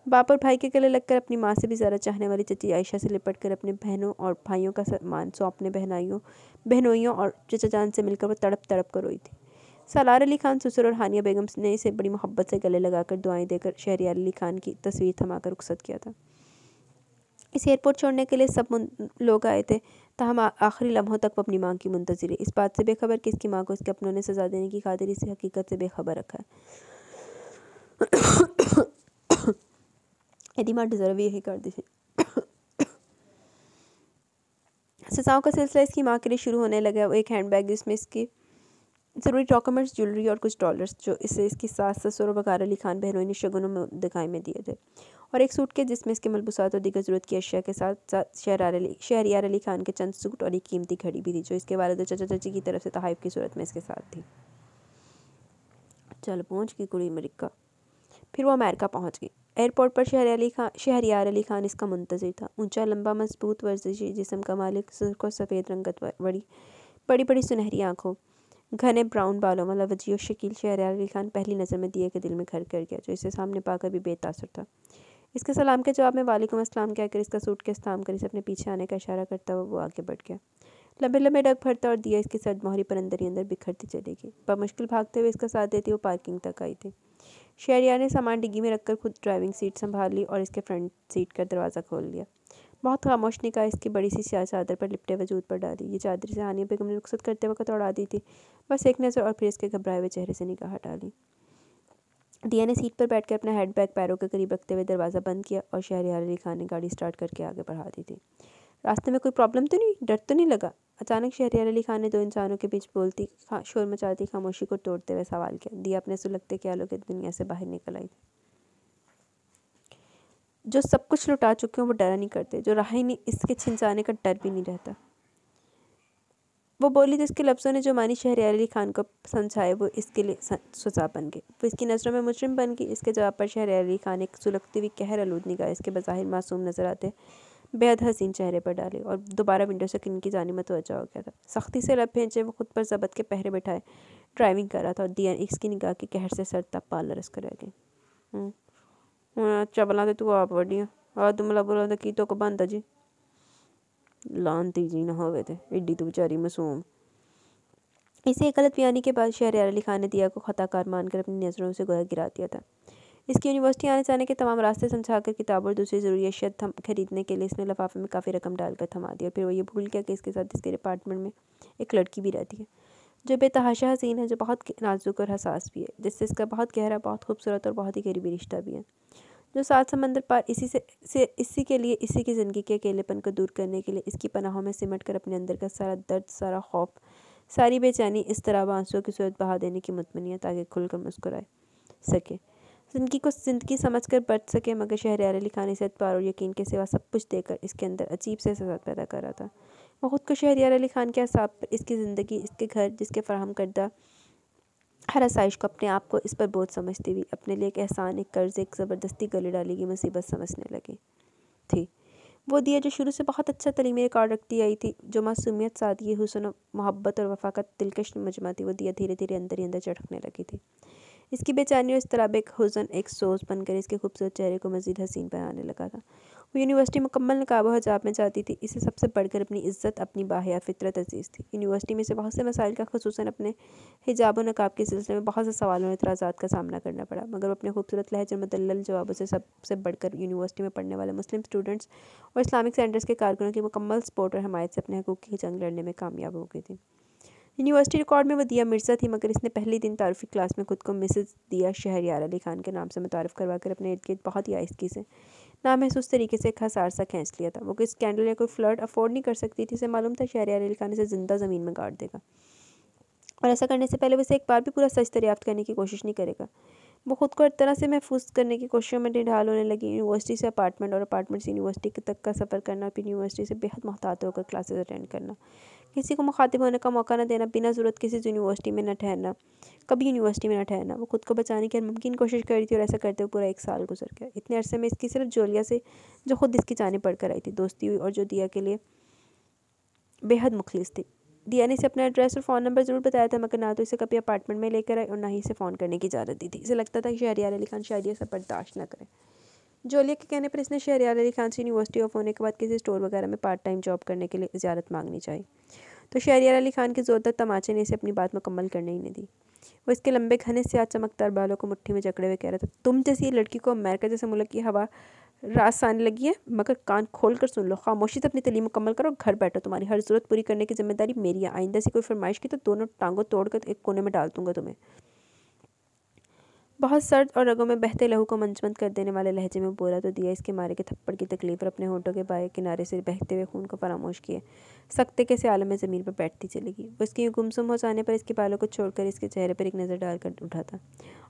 बाप और भाई के गले लगकर अपनी माँ से भी ज़्यादा चाहने वाली चची आयशा से लिपट कर अपने बहनों और भाइयों का सम्मान सौंपने बहनोइयों और चचा जान से मिलकर वो तड़प तड़प कर रोई थी। सालार अली खान ससुर और हानिया बेगम ने इसे बड़ी मोहब्बत से गले लगाकर दुआएं देकर शहरयार अली खान की तस्वीर थमाकर रुखसत किया था। इस एयरपोर्ट छोड़ने के लिए सब लोग आए थे, ताहम आखिरी लम्हों तक वो अपनी माँ की मुंतज़िर है, इस बात से बेखबर कि इसकी माँ को इसके अपनों ने सज़ा देने की खातिर इसे हकीकत से बेखबर रखा है। यदि माँ डिज़र्व यही कर दी। सजाओं का सिलसिला इसकी माँ के लिए शुरू होने लगा। वो एक हैंडबैग जिसमें इसकी ज़रूरी डॉक्यूमेंट्स, ज्वेलरी और कुछ डॉलर्स जो इसे इसकी सास ससुर और वकार अली खान बहनों ने शगुनों में दिखाई में दिए थे, और एक सूटकेस जिसमें इसके मलबूसात और दीगर ज़रूरत की अशिया के साथ साथ शहरयार अली खान के चंद सूट और एक कीमती घड़ी भी थी जो इसके वालिद चचा चाची की तरफ से तोहफ़े की सूरत में इसके साथ थी। चल पहुँच गई कुड़ी अमेरिका। फिर वो अमेरिका पहुँच गई। एयरपोर्ट पर शहरयार अली खान इसका मुंतज़िर था। ऊंचा, लंबा, मजबूत, वर्जिशी जिस्म का मालिक, सुर्ख और सफ़ेद रंगत बड़ी बड़ी सुनहरी आँखों घने ब्राउन बालों वाला वजीह और शकील शहरयार अली खान पहली नज़र में दिया के दिल में घर कर गया, जो इसे सामने पाकर भी बेतासुर था। इसके सलाम के जवाब में वालेकुम अस्सलाम कहकर इसका सूटकेस थाम कर इसे अपने पीछे आने का इशारा करता हुआ वो आगे बढ़ गया। लंबे लंबे डग भरता और दिया इसकी सर्द मोहरी पर अंदर ही अंदर बिखरती चलेगी। बमुश्किल भागते हुए इसका साथ देती वो पार्किंग तक आई थी। शहरयार ने सामान डिग्गी में रखकर खुद ड्राइविंग सीट संभाल ली और इसके फ्रंट सीट का दरवाज़ा खोल लिया। बहुत खामोश निगाह इसकी बड़ी सी स्याह चादर पर लिपटे वजूद पर डाली। ये चादर से हानिया बेगम ने रुखसत करते वक्त उड़ा दी थी। बस एक नज़र और फिर इसके घबराए हुए चेहरे से निगाह हटा ली। दिया ने सीट पर बैठकर अपना हेड बैग पैरों के करीब रखते हुए दरवाज़ा बंद किया और शहरयार अली खान ने गाड़ी स्टार्ट करके आगे बढ़ा दी थी। रास्ते में कोई प्रॉब्लम तो नहीं, डर तो नहीं लगा? अचानक शहरयार अली खान ने दो इंसानों के बीच बोलती शोर मचाती खामोशी को तोड़ते हुए सवाल किया। दिया अपने सुलगते ख्यालों की दुनिया से बाहर निकल आई थी। जो सब कुछ लुटा चुके हैं वो डरा नहीं करते, जो रहा ही नहीं इसके छिन जाने का डर भी नहीं रहता। वो बोली तो इसके लफ्ज़ों ने जो मानी शहरयार अली खान को समझाए वो इसके लिए सजा बन गई। वो इसकी नज़रों में मुजरिम बन गई। इसके जवाब पर शहरयार अली खान एक सुलगती हुई कहर आलूद निगाह इसके बज़ाहिर मासूम नज़र आते बेहद हसीन चेहरे पर डाले और दोबारा विंडो से किन जाने मतवज्जा हो गया था। सख्ती से लब भेजे वो खुद पर ज़बत के पहरे बैठाए ड्राइविंग कर रहा था और दिया इसकी निगाह की कहर से सर तब पाल रस कर रह गई। चबला तो तू आप वड्डियां आ तुमला बोला तो की तो को बनता जी लानती जी ना होवे थे एड्डी तो बेचारी मासूम। इसे एक गलत बयानी के बाद शहरयार अली खान ने दिया को खताकार मानकर अपनी नज़रों से गोया गिरा दिया था। इसकी यूनिवर्सिटी आने जाने के तमाम रास्ते समझाकर किताब और दूसरी ज़रूरी अशिया खरीदने के लिए इसने लिफाफे में काफ़ी रकम डालकर थमा दिया। फिर वो ये भूल गया कि इसके साथ इसके अपार्टमेंट में एक लड़की भी रहती है जो बेतहाशा हसीन है, जो बहुत नाजुक और हसास भी है, जिससे इसका बहुत गहरा, बहुत खूबसूरत और बहुत ही करीबी रिश्ता भी है, जो सात समंदर पार इसी के लिए इसी की ज़िंदगी के अकेलेपन को दूर करने के लिए इसकी पनाहों में सिमट कर अपने अंदर का सारा दर्द, सारा खौफ, सारी बेचैनी इस तरह आंसुओं की सूरत बहा देने की मुतमनी है ताकि खुलकर मुस्कुराए सके, ज़िंदगी समझकर बच सके। मगर शहरयार अली खान इसे एतबार और यकीन के सिवा सब कुछ देकर इसके अंदर अजीब से एहसास पैदा कर रहा था। वो खुद को शहरयार अली खान के हिसाब पर इसकी ज़िंदगी, इसके घर, जिसके फराहम करदा हर आसाइश को अपने आप को इस पर बोझ समझती हुई अपने लिए एक एहसान, एक कर्ज, एक ज़बरदस्ती गले डाली की मुसीबत समझने लगी थी। वो दिया जो शुरू से बहुत अच्छा तलीमी रिकॉर्ड रखती आई थी, जो मासूमियत, सादगी, हुस्न, मोहब्बत और वफा का दिलकश मजमा थी, वो दिया धीरे धीरे अंदर ही अंदर चढ़कने लगी थी। इसकी बेचैनी और इस तरह एक हुज़न, एक सोच बनकर इसके खूबसूरत चेहरे को मज़ीद हसीन बनाने लगा था। वो यूनिवर्सिटी मुकम्मल नकाब व हिजाब में जाती थी। इसे सबसे बढ़कर अपनी इज़्ज़त, अपनी बाहया फितरत अजीज़ थी। यूनिवर्सिटी में से बहुत से मसाइल का, ख़ुसूसन अपने हिजाब और नकाब के सिलसिले में बहुत से सवालों और एतराज़ात का सामना करना पड़ा, मगर वो अपने खूबसूरत लहजे और मुदल्लल जवाबों से सबसे बढ़कर यूनिवर्सिटी में पढ़ने वाले मुस्लिम स्टूडेंट्स और इस्लामिक सेंटर्स के कारकुनों की मुकम्मल सपोर्ट और हमायत से अपने हकूक़ की जंग लड़ने में कामयाब हो गई थी। यूनिवर्सिटी रिकॉर्ड में वो दिया मिर्ज़ा थी, मगर इसने पहले दिन तारुफ़ी क्लास में खुद को मिसेस दिया शहरयार अली खान के नाम से मुतारफ़ करवा कर अपने इर्द गिर्द बहुत ही आहिस्तगी से, नामहसूस तरीके से एक हसार सा खींच लिया था। वो कोई स्कैंडल या कोई फ्लर्ट अफोर्ड नहीं कर सकती थी। इसे मालूम था शहरयार अली खान इसे ज़िंदा ज़मीन में गाड़ देगा और ऐसा करने से पहले वैसे एक बार भी पूरा सच दरियाफ्त करने की कोशिश नहीं करेगा। वो खुद को हर तरह से महफूज करने की कोशिशों में निढाल होने लगी। यूनिवर्सिटी से अपार्टमेंट और अपार्टमेंट से यूनिवर्सिटी तक का सफ़र करना, फिर यूनिवर्सिटी से बेहद मोहतात होकर क्लासेस अटेंड करना, किसी को मुखातिब होने का मौका न देना, बिना ज़रूरत किसी यूनिवर्सिटी में न ठहरना, कभी यूनिवर्सिटी में न ठहरना। वो खुद को बचाने की हर मुमकिन कोशिश कर रही थी और ऐसा करते हुए पूरा 1 साल गुजर गया। इतने अरसे में इसकी सिर्फ जोलिया से, जो खुद इसकी जाने पढ़कर आई थी, दोस्ती हुई और जो दिया के लिए बेहद मुखलिस थी। दिया ने इसे अपना एड्रेस और फ़ोन नंबर ज़रूर बताया था, मगर ना तो इसे कभी अपार्टमेंट में लेकर आए और ना ही इसे फ़ोन करने की इजाज़त दी थी। इसे लगता था कि शहरयार अली खान शायद ये सब बर्दाश्त न करे। जोलिया के कहने पर इसने शहरयार अली खान से यूनिवर्सिटी ऑफ होने के बाद किसी स्टोर वगैरह में पार्ट टाइम जॉब करने के लिए इजाज़त मांगनी चाहिए, तो शहरयार अली खान के ज़ोरदार तमाचे ने इसे अपनी बात मुकम्मल करने ही नहीं दी। वो इसके लंबे घने स्याह चमकदार बालों को मुट्ठी में जकड़े हुए कह रहा था, तुम जैसी लड़की को अमेरिका जैसे मुल्क की हवा रास आने लगी है, मगर कान खोल कर सुन लो, खामोशी से अपनी तालीम मुकम्मल करो, घर बैठो, तुम्हारी हर ज़रूरत पूरी करने की जिम्मेदारी मेरी है। आइंदा से कोई फरमाइश की तो दोनों टांगों तोड़कर एक कोने में डाल दूंगा तुम्हें। बहुत सर्द और रगों में बहते लहू को मंजमंद कर देने वाले लहजे में बोला तो दिया इसके मारे के थप्पड़ की तकलीफ और अपने होठों के बाएं किनारे से बहते हुए खून को फरामोश किए सख्ते के से आलम में ज़मीन पर बैठती चली गई। वो इसके गुमसुम हो जाने पर इसके बालों को छोड़कर इसके चेहरे पर एक नज़र डालकर उठा था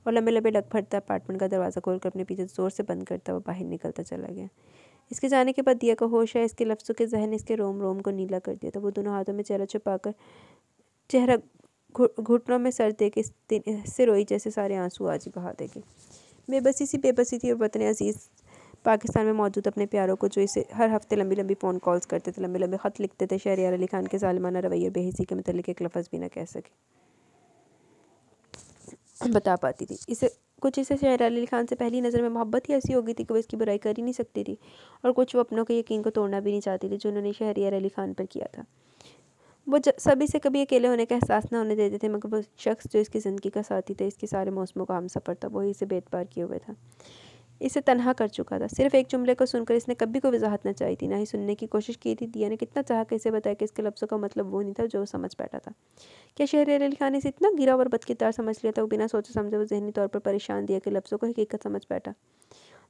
और लंबे लंबे डग भरता अपार्टमेंट का दरवाज़ा खोलकर अपने पीछे ज़ोर से बंद करता हुआ बाहर निकलता चला गया। इसके जाने के बाद दिया को होश है। इसके लफ्ज़ों के जहन इसके रोम रोम को नीला कर दिया था। वो दोनों हाथों में चेहरा छुपाकर चेहरा घुटनों में सर दे के से रोई जैसे सारे आंसू आज ही बहा देगी। बेबसी थी और वतन अजीज़ पाकिस्तान में मौजूद अपने प्यारों को, जो इसे हर हफ्ते लंबी लंबी फ़ोन कॉल्स करते थे, लंबे लंबे ख़त लिखते थे, शहरयार अली खान के ज़ालिमाना रवैये और बेहिसी के मतलब एक लफ्ज़ भी न कह सके। बता पाती थी। इसे शहर अली खान से पहली नज़र में मोहब्बत ही ऐसी हो गई थी कि वो इसकी बुराई कर ही नहीं सकती थी, और कुछ वो अपनों के यकीन को तोड़ना भी नहीं चाहती थी जो उन्होंने शहरियार अली खान पर किया था। वो सभी से कभी अकेले होने का एहसास ना होने देते थे, मगर वो शख्स जो इसकी ज़िंदगी का साथी था, इसके सारे मौसमों का हम सफ़र था, वही इसे बेतपार किए हुए था, इसे तन्हा कर चुका था। सिर्फ एक जुमले को सुनकर इसने कभी कोई वजाहत न चाही थी, ना ही सुनने की कोशिश की थी। दिया ने कितना चाहा कि इसे बताया कि इसके लफ्ज़ों का मतलब वो नहीं था जो वो समझ बैठा था। क्या शहरियार अली खान ने इसे इतना गिरा और बदकिरदार समझ लिया था? वो बिना सोचे समझे वो ज़हनी तौर पर परेशान दिया के लफ्ज़ों को हकीकत समझ बैठा।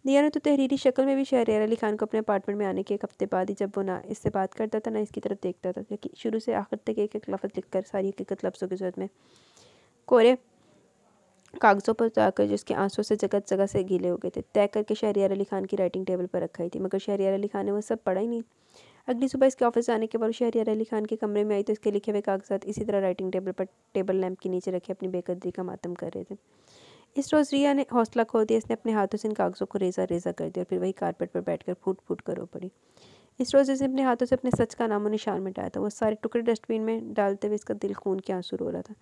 दिया ने तो तहरीरी शक्ल में भी शहरियार अली खान को अपने अपार्टमेंट में आने के एक हफ्ते बाद ही, जब वो ना इससे बात करता था ना इसकी तरफ देखता था, कि शुरू से आखिर तक एक एक लफ्ज़ लिखकर सारी हकीकत लफ्ज़ों की सूरत में कोरे कागज़ों पर उतारकर, जिसके आंसू से जगह जगह से गीले हो गए थे, तय करके शहरियार अली खान की राइटिंग टेबल पर रखाई थी। मगर शहरियार अली खान ने वो सब पढ़ा ही नहीं। अगली सुबह इसके ऑफिस आने के बाद शहरियार अली खान के कमरे में आई तो इसके लिखे हुए कागजात इसी तरह राइटिंग टेबल पर टेबल लैंप के नीचे रखे अपनी बेकदरी का मातम कर रहे थे। इस रोज़ रिया ने हौसला खो दिया। इसने अपने हाथों से इन कागज़ों को रेजा रेजा कर दिया और फिर वही कारपेट पर बैठकर फूट फूट कर रो पड़ी। इस रोज़ इसने अपने हाथों से अपने सच का नामो निशान मिटाया था। वो सारे टुकड़े डस्टबिन में डालते हुए इसका दिल खून के आंसू रो रहा था।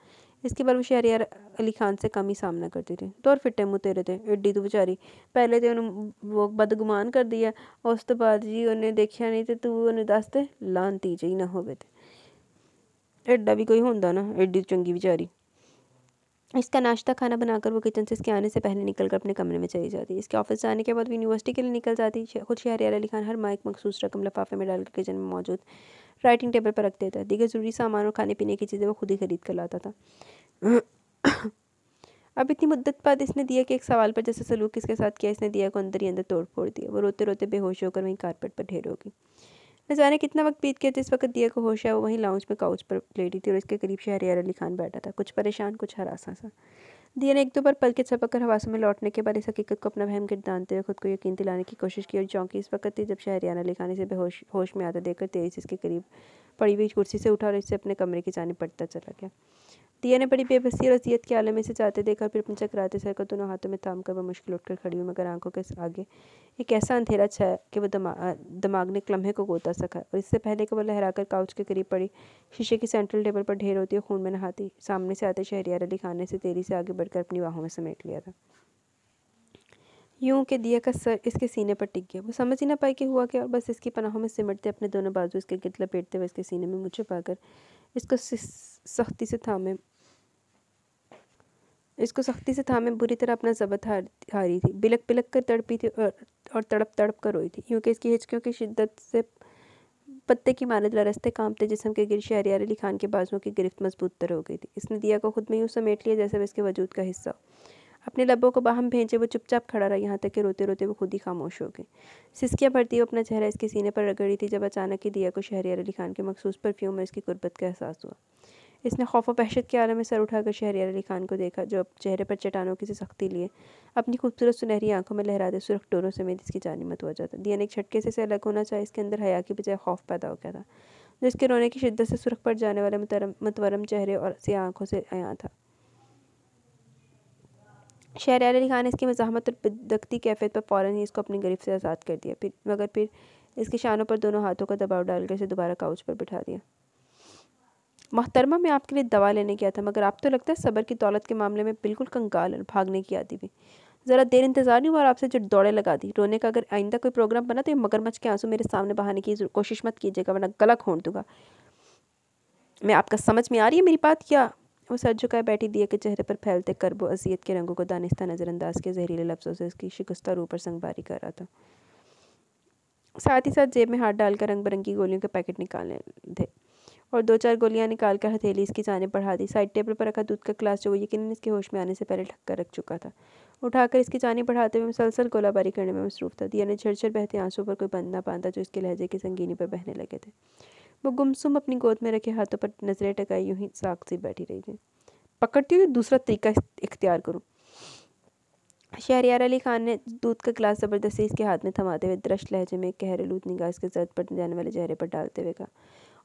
इसके बाद वो शहरियार अली खान से कम ही सामना करती थी। तौर फिट्टे मुँह तेरे थे एड्डी तू बेचारी, पहले तो उन्होंने वो बदगुमान कर दिया, उस तो बाद जी उन्हें देखा नहीं तो तू उन्हें दस दे लानती जी ना होवे ते एड्डा भी कोई होंदा ना, एड्डी चंगी बेचारी। इसका नाश्ता खाना बनाकर वो किचन से इसके आने से पहले निकलकर अपने कमरे में चली जाती। इसके ऑफिस जाने के बाद वो यूनिवर्सिटी के लिए निकल जाती। खुद शहरियार अली खान हर माह एक मखसूस रकम लिफाफे में डालकर किचन में मौजूद राइटिंग टेबल पर रख देता। दीगर ज़रूरी सामान और खाने पीने की चीज़ें वो खुद ही खरीद कर लाता था। अब इतनी मुद्दत बाद इसने दिया कि एक सवाल पर जैसे सलूक इसके साथ किया, इसने दिया को अंदर ही अंदर तोड़ फोड़ दिया। वो रोते रोते बेहोश होकर वहीं कारपेट पर ढेर होगी। न जाने कितना वक्त बीत गया। जिस वक्त दिया को होश है वो वहीं लाउंज में काउच पर लेटी थी और इसके करीब शहरियार अली खान बैठा था, कुछ परेशान कुछ हरासा सा। दिया ने एक दो बार पलके झपक कर हवासों में लौटने के बाद इस हकीकत को अपना वहम गिरदानते हुए खुद को यकीन दिलाने की कोशिश की, और चौंकी इस वक्त थी जब शहरियार अली खान इसे होश में आता देखकर तेजी से इसके करीब पड़ी हुई कुर्सी से उठा और इससे अपने कमरे की जानिब बढ़ता चला गया। दिया ने बड़ी बेबसी और अजियत के आलम में से जाते देखा, फिर अपने चकराते सर को दोनों हाथों में थाम कर वह मुश्किल उठकर खड़ी हुई, मगर आंखों के आगे एक ऐसा अंधेरा छाया कि वो दिमाग ने एक लम्हे को गोता सका। और इससे पहले कि वो लहराकर काउच के करीब पड़ी शीशे की सेंट्रल टेबल पर ढेर होती और खून में नहाती, सामने से आते शहरियार अली खान ने इसे तेजी से आगे बढ़कर अपनी बाहों में समेट लिया था, यूं कि दिया का सर इसके सीने पर टिक गया। वो समझ ही ना पाई कि हुआ क्या, और बस इसकी पनाहों में सिमटते अपने दोनों बाजू इसके गिर्द लपेटते हुए इसके सीने में मुँह छुपाकर इसको सख्ती से थामे बुरी तरह अपना ज़बत हारी थी। बिलक बिलक कर तड़पी थी और तड़प तड़प कर रोई थी, क्योंकि इसकी हिचकियों की शिद्दत से पत्ते की मानद लरसते कांपते जिस्म के गिर शहरियार अली खान के बाजुओं की गिरफ्त मजबूत तर हो गई थी। इसने दिया को खुद में यूँ समेट लिया जैसे वह इसके वजूद का हिस्सा हो। अपने लबों को बाहम भेजे वो चुपचाप खड़ा रहा, यहाँ तक कि रोते रोते वो खुद ही खामोश हो गई। सिसकियाँ भरती वो अपना चेहरा इसके सीने पर रगड़ी थी, जब अचानक ही दिया को शहरियार अली खान के मखसूस परफ्यूम में इसकी गुर्बत का एहसास हुआ। इसने खौफ व वहशत के आलम में सर उठाकर शहरियार अली खान को देखा, जो अब चेहरे पर चट्टानों की सी सख्ती लिए अपनी खूबसूरत सुनहरी आंखों में लहराते सुर्ख डोरों समेत इसकी जानिब मतवज्जा था। दिया ने एक झटके से अलग होना चाहे, इसके अंदर हया की बजाय खौफ पैदा हो गया था, जो इसके रोने की शिद्दत से सुर्ख पड़ जाने वाले मतवरम चेहरे और सियाह आंखों से आया था। शहरियार अली खान ने इसकी मज़ाहमत और बिदकती कैफियत पर फ़ौरन ही इसको अपनी गिरफ्त से आज़ाद कर दिया, मगर फिर इसके शानों पर दोनों हाथों का दबाव डालकर इसे दोबारा काउच पर बिठा दिया। मोहतरमा, मैं आपके लिए दवा लेने गया था, मगर आप तो लगता है सब्र की दौलत के मामले में बिल्कुल कंगाल और भागने की आदी भी। ज़रा देर इंतज़ार नहीं हुआ और आपसे जो दौड़े लगा दी। रोने का अगर आइंदा कोई प्रोग्राम बना तो ये मगरमच्छ के आंसू मेरे सामने बहाने की कोशिश मत कीजिएगा, वरना गला खोल दूंगा। मैं आपका समझ में आ रही है मेरी बात? क्या? वो सर झुकाए बैठी दिया के चेहरे पर फैलते कर्ब व अज़ियत के रंगों को दानिस्ता नज़रअंदाज के जहरीले लफ्ज़ों से उसकी शिकस्ता रूह पर संगबारी कर रहा था। साथ ही साथ जेब में हाथ डालकर रंग बिरंगी गोलियों के पैकेट निकालने थे और दो चार गोलियां निकालकर हथेली इसकी जानिब बढ़ा दी। साइड टेबल पर रखा दूध का ग्लास जो वो यकीनन इसके होश में आने से पहले ढक कर रख चुका था, उठाकर इसकी जानिब बढ़ाते हुए मुसलसल गोलाबारी करने में मसरूफ़ था। दिया ने झरझर बहते आंसू पर कोई बंद ना बांधा जो इसके लहजे की संगीनी पर बहने लगे थे। वो गुमसुम अपनी गोद में रखे हाथों पर नजरें टकाई यूं ही साख सी बैठी रही थी। पकड़ती हुई दूसरा तरीका इख्तियार करूँ। शहरियार अली खान ने दूध का गिलास ज़बरदस्ती इसके हाथ में थमाते हुए दृष्ट लहजे में कहरलूत निगाह इसके जर्द पड़ जाने वाले चेहरे पर डालते हुए कहा,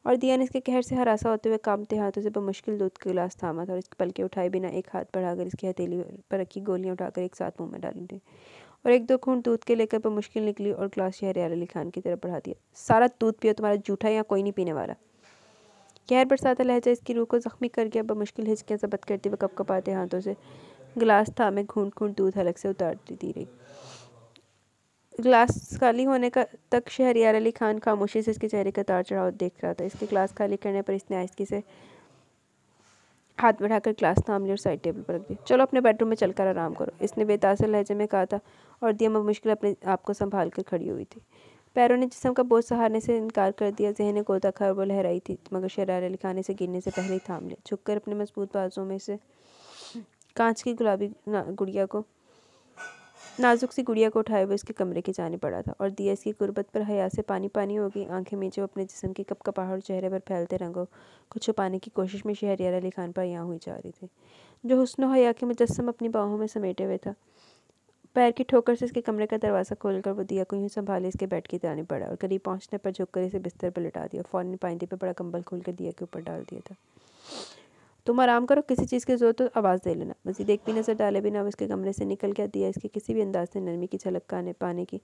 और दिया ने इसके कहर से हरासा होते हुए कांपते हाथों से बमुश्किल दूध का गिलास थामा था और इसकी पलके उठाए बिना एक हाथ बढ़ाकर इसकी हथेली पर रखी गोलियां उठाकर एक साथ मुंह में डाली थी और एक दो घूंट दूध के लेकर बमुश्किल निकली और ग्लास शहरियार अली खान की तरफ बढ़ा दिया। सारा दूध पियो, तुम्हारा जूठा यहाँ कोई नहीं पीने वाला। कहर बरसाता लहजा इसकी रूह को जख्मी कर गया। बमुश्किल हिचकियाँ ज़ब्त करते हुए कपकपाते हाथों से गिलास था मैं घूंट घूंट दूध हलक से उतारती दी रही। गिलास खाली होने का तक शहरयार अली खान खामोशी से इसके चेहरे का तार चढ़ाव देख रहा था। इसके गिलास खाली करने पर इसने आहिस्ती से हाथ बढ़ाकर ग्लास थाम लिया और साइड टेबल पर रख दिया। चलो अपने बेडरूम में चलकर आराम करो, इसने बेतासर लहजे में कहा था और दिया में मुश्किल अपने आप को संभाल कर खड़ी हुई थी। पैरों ने जिस्म का बोझ सहारने से इनकार कर दिया। जहन गोता खर वो लहराई थी मगर शहरयार अली खान से गिरने से पहले ही थाम लिया। झुककर अपने मजबूत बाजुओं में से कांच की गुलाबी गुड़िया को नाजुक सी गुड़िया को उठाए हुए इसके कमरे की जाने पड़ा था और दिया इसकी गुर्बत पर हया से पानी पानी हो गई। आंखें मीचे अपने जिस्म की कपकपाहट चेहरे पर फैलते रंगों को छुपाने की कोशिश में शहरयार अली खान पर यहाँ हुई जा रही थी, जो हुस्न हया के मुजस्सम अपनी बाहों में समेटे हुए था। पैर की ठोकर से इसके कमरे का दरवाज़ा खोलकर वो दिया को यूँ संभाले इसके बेड की जाने पड़ा और करीब पहुँचने पर झुककर इसे बिस्तर पर लिटा दिया। फ़ौरन पाइंदे पर बड़ा कंबल खोलकर दिया के ऊपर डाल दिया था। तुम आराम करो, किसी चीज़ की ज़रूरत तो आवाज़ दे लेना। मज़ीद एक भी नज़र डाले बिना वो इसके कमरे से निकल गया। दिया इसके किसी भी अंदाज से नरमी की झलक पाने की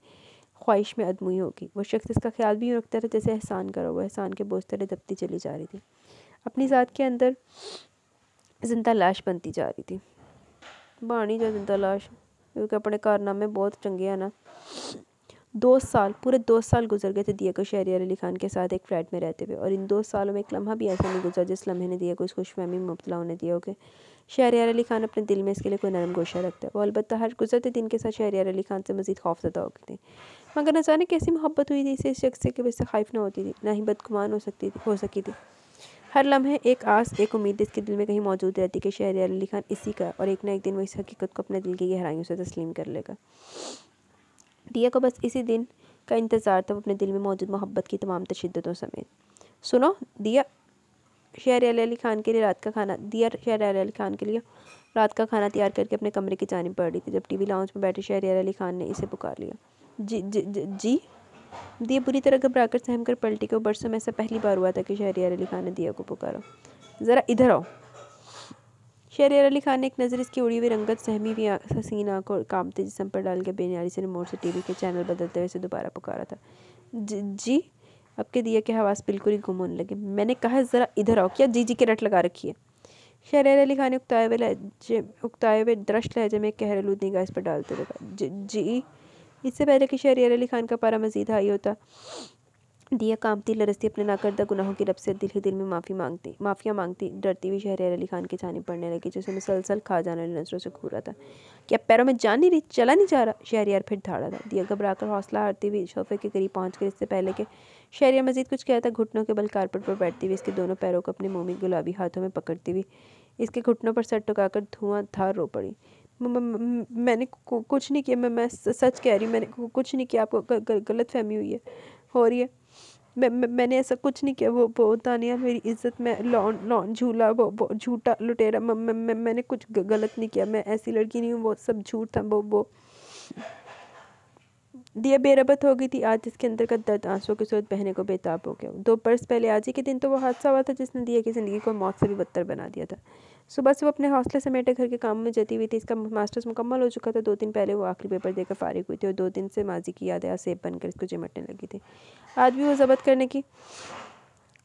ख्वाहिश में अदमुई होगी। वो शख्स इसका ख्याल भी यूँ रखता था जैसे एहसान करो। वो एहसान के बोझ तरह दबती चली जा रही थी, अपनी ज़ात के अंदर जिंदा लाश बनती जा रही थी। बाणी जो जिंदा लाश, क्योंकि अपने कारनामे बहुत चंगे हैं ना। 2 साल, पूरे 2 साल गुजर गए थे दिया को शहरयार अली खान के साथ एक फ्लैट में रहते हुए और इन 2 सालों में एक लम्हा भी ऐसा नहीं गुजरा जिस लम्हे ने दिया को इस खुशफहमी में मुब्तला होने दिया हो कि शहरयार अली खान अपने दिल में इसके लिए कोई नरम गोशा रखता है। वो अलबत्ता हर गुजरते दिन के साथ शहरयार अली खान से मज़ीद खौफज़दा हो गई थी। मगर न जाने कैसी मोहब्बत हुई थी इसे इस शख्स से कि वैसे खाइफ ना होती थी, ना ही बदगुमान हो सकी थी। हर लम्हे एक आस, एक उम्मीद इसके दिल में कहीं मौजूद रहती कि शहरयार अली खान इसी का और एक ना एक दिन वो इस हकीकत को अपने दिल की गहराइयों से तस्लीम कर लेगा। दिया को बस इसी दिन का इंतज़ार था, वो अपने दिल में मौजूद मोहब्बत की तमाम तशद्दुदों समेत। सुनो दिया, शहरयार अली खान के लिए रात का खाना शहरयार अली खान के लिए रात का खाना तैयार करके अपने कमरे की जानिब बढ़ रही थी जब टीवी लाउंज में बैठे शहरयार अली खान ने इसे पुकार लिया। जी। दिया बुरी तरह घबराकर सहम कर पलटी को। बरसों में ऐसा पहली बार हुआ था कि शहरयार अली खान ने दिया को पुकारा। ज़रा इधर आओ। शहरयार अली खान ने एक नज़र इसकी उड़ी हुई रंगत, सहमी हुई हसीन आंखों और कांपते जिस्म पर डाल के बेनियारी से रिमोट से टीवी के चैनल बदलते हुए से दोबारा पुकारा था। जी। अब के दिया के हवास बिल्कुल ही गुम होने लगे। मैंने कहा ज़रा इधर आओ। क्या जी की रट लगा रखी है? शहरयार अली खान ने उकताए हुए दृष्ट लहजे में कहरलू निगाह इस पर डालते हुए कहा, जी। इससे पहले कि शहरयार अली खान का पारा मजीद हाई होता, दिया कांपती लरसती अपने नाकर्दा गुनाहों की रब से दिल ही दिल में माफ़िया मांगती डरती हुई शहरयार अली खान की जानिब पड़ने लगी, जिसे मुसलसल खा जाने वाली नजरों से घूरा था। क्या पैरों में जान नहीं रही? चला नहीं जा रहा? शहरयार फिर धाड़ा था। दिया घबराकर हौसला हारती हुई सोफे के करीब पहुंचकर इससे पहले कि शहरयार मजीद कुछ कहता, घुटनों के बल कारपेट पर बैठती हुई इसके दोनों पैरों को अपने मोमी गुलाबी हाथों में पकड़ती हुई इसके घुटनों पर सर टुकाकर धुआंधार रो पड़ी। मैंने कुछ नहीं किया, मैं सच कह रही हूँ, मैंने कुछ नहीं किया। आपको गलत फहमी हुई है, हो रही है। मैंने ऐसा कुछ नहीं किया। वो तानिया मेरी इज्जत में लौन झूला, वो झूठा लुटेरा। मैंने कुछ गलत नहीं किया। मैं ऐसी लड़की नहीं हूँ, वो सब झूठ था। वो दिया बेरबत हो गई थी। आज इसके अंदर का दर्द आंसुओं के साथ बहने को बेताब हो गया। 2 बरस पहले आज ही के दिन तो वो हादसा हुआ था जिसने दिया की ज़िंदगी को मौत से भी बदतर बना दिया था। सुबह से वो अपने हौसले समेटे घर के कामों में जती हुई थी। इसका मास्टर्स मुकम्मल हो चुका था। 2 दिन पहले वो आखिरी पेपर देकर फारिग हुई थी और 2 दिन से माजी की यादें सेब बनकर इसको चिमटने लगी थी। आज भी वो ज़ब्त करने की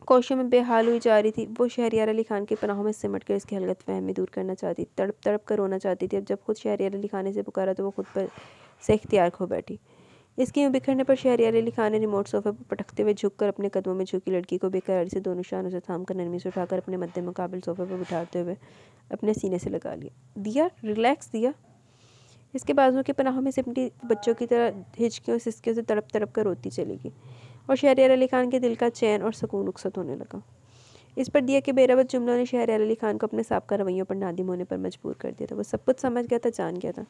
कोशिशों में बेहाल हुई जा रही थी। वो शहरयार अली खान की पनाहों में सिमट कर इसकी हलगत फहमी दूर करना चाहती, तड़प तड़प कर रोना चाहती थी। अब जब खुद शहरयार अली खान ने पुकारा तो वो खुद पर से इख्तियार खो बैठी। इसके यूँ बिखरने पर शहरयार अली खान ने रिमोट सोफे पर पटकते हुए झुककर अपने कदमों में झुकी लड़की को बेकरारी से दोनों शानों से थामकर नरमी से उठाकर अपने मद्दे मुकाबिल सोफे पर बिठाते हुए अपने सीने से लगा लिया। दिया रिलैक्स दिया। इसके बाजुओं के पनाहों में सिमटी बच्चों की तरह हिचकियों सिसकियों से तड़प तड़प कर रोती चलेगी और शहरयार अली खान के दिल का चैन और सुकून रुखसत होने लगा। इस पर दिया के बेरबत जुमलों ने शहरयार अली खान को अपने साबका रवैयों पर नादिम होने पर मजबूर कर दिया था। वो सब कुछ समझ गया था, जान गया था।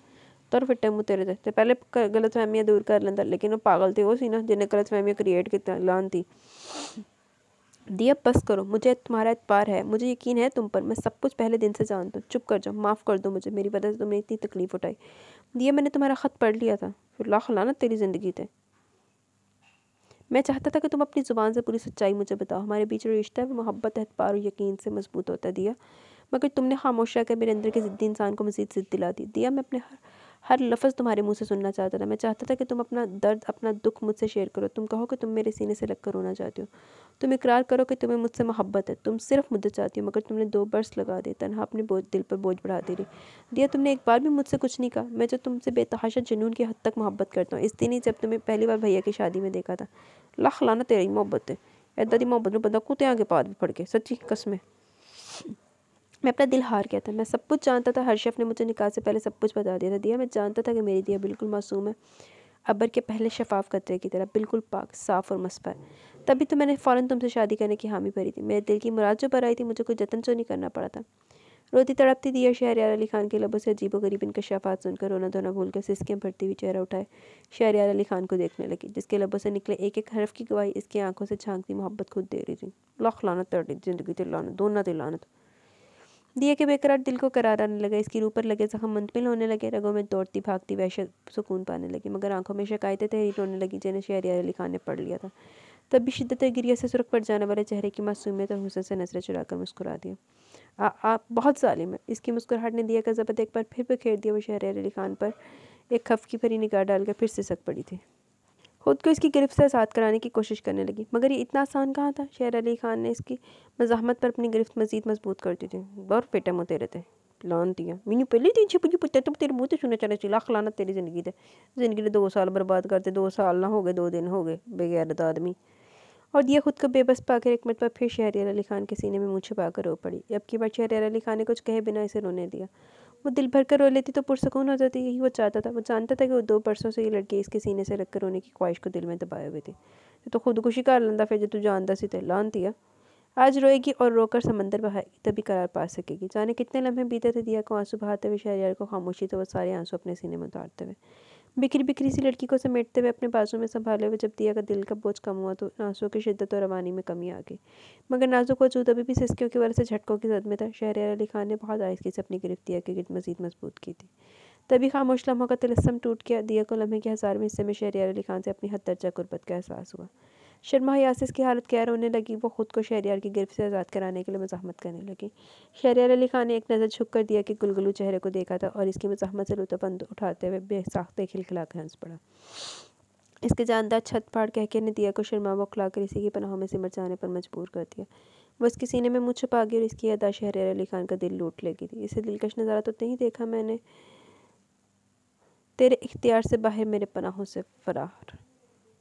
तुर फिटे मुँह तेरे ते पहले गलत फहमियाँ दूर कर लेंदा, लेकिन वो पागल थे वो सी ना जिन्हें गलत फहमियाँ क्रिएट की लान थी। दिया बस करो, मुझे तुम्हारा एतबार है, मुझे यकीन है तुम पर। मैं सब कुछ पहले दिन से जानता हूँ। चुप कर जाओ, माफ़ कर दो मुझे, मेरी वजह से तुमने इतनी तकलीफ उठाई। दिया मैंने तुम्हारा ख़त पढ़ लिया था, फिर लाख लानत तेरी ज़िंदगी थे। मैं चाहता था कि तुम अपनी ज़ुबान से पूरी सच्चाई मुझे बताओ। हमारे बीच जो रिश्ता है वो मोहब्बत, एतबार और यकीन से मजबूत होता है दिया, मगर तुमने खामोश रहकर मेरे अंदर के ज़िद्दी इंसान को मज़ीद ज़िद दिला दी। दिया मैं अपने हर लफ्ज़ तुम्हारे मुंह से सुनना चाहता था। मैं चाहता था कि तुम अपना दर्द, अपना दुख मुझसे शेयर करो। तुम कहो कि तुम मेरे सीने से लगकर रोना चाहती हो। तुम इकरार करो कि तुम्हें मुझसे मोहब्बत है। तुम सिर्फ मुझे चाहती हो, मगर तुमने 2 बरस लगा दिए तन्हा अपने दिल पर बोझ बढ़ा दे रही। दिया, तुमने एक बार भी मुझसे कुछ नहीं कहा। मैं जो तुमसे बेतहाशा जुनून की हद तक मोहब्बत करता हूँ, इस दिन ही जब तुम्हें पहली बार भैया की शादी में देखा था। लख लाना तेरी मोहब्बत है। ऐदा दी मोहब्बत में बंदा कुत्ते आगे पाद भी फड़ के, सच्ची कसम। मैं अपना दिल हार गया था। मैं सब कुछ जानता था। हर्षफ ने मुझे निकाह से पहले सब कुछ बता दिया था। दिया, मैं जानता था कि मेरी दिया बिल्कुल मासूम है, अबर के पहले शफाफ कतरे की तरह, बिल्कुल पाक, साफ़ और मस्पा है। तभी तो मैंने फ़ौरन तुमसे शादी करने की हामी भरी थी। मेरे दिल की मुराद जो पर आई थी, मुझे कोई जतन तो नहीं करना पड़ा था। रोती तड़पती दिया शहरयार अली खान के लबों से अजीबोगरीब इनकशाफात सुनकर रोना धोना भूलकर सिसकियाँ भरती हुई चेहरा उठाए शहरयार अली खान को देखने लगी, जिसके लबों से निकले एक एक हरफ की गवाही इसकी आंखों से झांकती मोहब्बत खुद दे रही थी। लाख लानत तेरी जिंदगी ते लानत, दोनों ते लानत। दिए के बेकरार दिल को करार आने लगा। इसकी रूह पर लगे जख्म मुंतमिल होने लगे। रगों में दौड़ती भागती वहशत सुकून पाने लगी, मगर आंखों में शिकायतें तहरीर होने लगी, जिन्हें शहरयार अली खान ने पढ़ लिया था। तब भी शिद्दत गिरिया से सुर्ख पड़ जाने वाले चेहरे की मासूमियत और हुस्न से नजरें चुराकर मुस्कुरा दिया। आप बहुत जालिम है। इसकी मुस्कुराहट ने दिया का ज़बत एक बार फिर बिखेर दिया। वो शहरयार अली खान पर एक खफकी भरी निगाह डालकर फिर सिसक पड़ी थी। खुद को इसकी गिरफ्त से आज़ाद कराने की कोशिश करने लगी, मगर ये इतना आसान कहाँ था। शहर अली खान ने इसकी मज़ाहमत पर अपनी गिरफ्त मज़ीद मजबूत कर दी थी। बहुत पेटे मुँह तेरे थे लान दिया, मैंने पहले दिन से मुझे पता तुम तेरे मुँह से सुनना चाहिए। लाख लानत तेरी ज़िंदगी दे। ज़िंदगी ने 2 साल बर्बाद करते, 2 साल ना हो गए, 2 दिन हो गए, बेगैरत आदमी। और दिया खुद को बेबस पाकर एक मिनट पर फिर शहरयार अली खान के सीने में मुँह छुपाकर रो पड़ी। अब की बार शहरयार अली खान ने कुछ कहे बिना इसे रोने दिया। वो दिल भर कर रो लेती तो पुरसकून हो जाती। यही वो चाहता था। वो जानता था कि वो 2 बरसों से ये लड़की इसके सीने से लगकर रोने की ख्वाहिश को दिल में दबाए हुए थी। तो खुदकुशी कर लेंदा फिर, जो तू जानता सी ते लानती है। आज रोएगी और रोकर समंदर बहाएगी, तभी करार पा सकेगी। जाने कितने लम्हे बीते थे दिया को आंसू बहाते हुए शहरयार को खामोशी तो वो सारे आंसू अपने सीने में उतारते हुए, बिखरी बिखरी सी लड़की को समेटते हुए अपने बाजू में संभाले हुए। जब दिया का दिल का बोझ कम हुआ तो आंसुओं की शिद्दत और रवानी में कमी आ गई, मगर नाजुक वजूद अभी भी सिसकियों की वजह से झटकों की जद में था। शहरयार अली खान ने बहुत आहिस्ती से अपनी गिरफ्त दिया की गिरफ्त मजीद मजबूत की थी। तभी खामोश लम्हों का तिलस्म टूट गया। दिया को लम्हे के 1000वें हिस्से में शहरयार अली खान से अपनी हद दर्जा गुर्बत का एहसास हुआ। शर्मा हया से इसकी हालत कहर होने लगी। वो खुद को शहरयार की गिरफ्त से आज़ाद कराने के लिए मज़ाहमत करने लगी। शहरयार अली खान ने एक नज़र झुक कर दिया कि गुलगुलू चेहरे को देखा था और इसकी मज़ाहमत से लुत्फ़ उठाते हुए बेसाख्ते खिलखिलाकर हंस पड़ा। इसके जानदार छत फाड़ कहके ने दिया को शर्मा बौखलाकर इसी की पनाहों में सिमट जाने पर मजबूर कर दिया। वो इसके सीने में मुँह छुपा गई और इसकी अदा शहरयार अली खान का दिल लूट लेगी थी। इसे दिलकश नज़ारा तो नहीं देखा मैंने, तेरे इख्तियार से बाहर, मेरे पनाहों से फरार।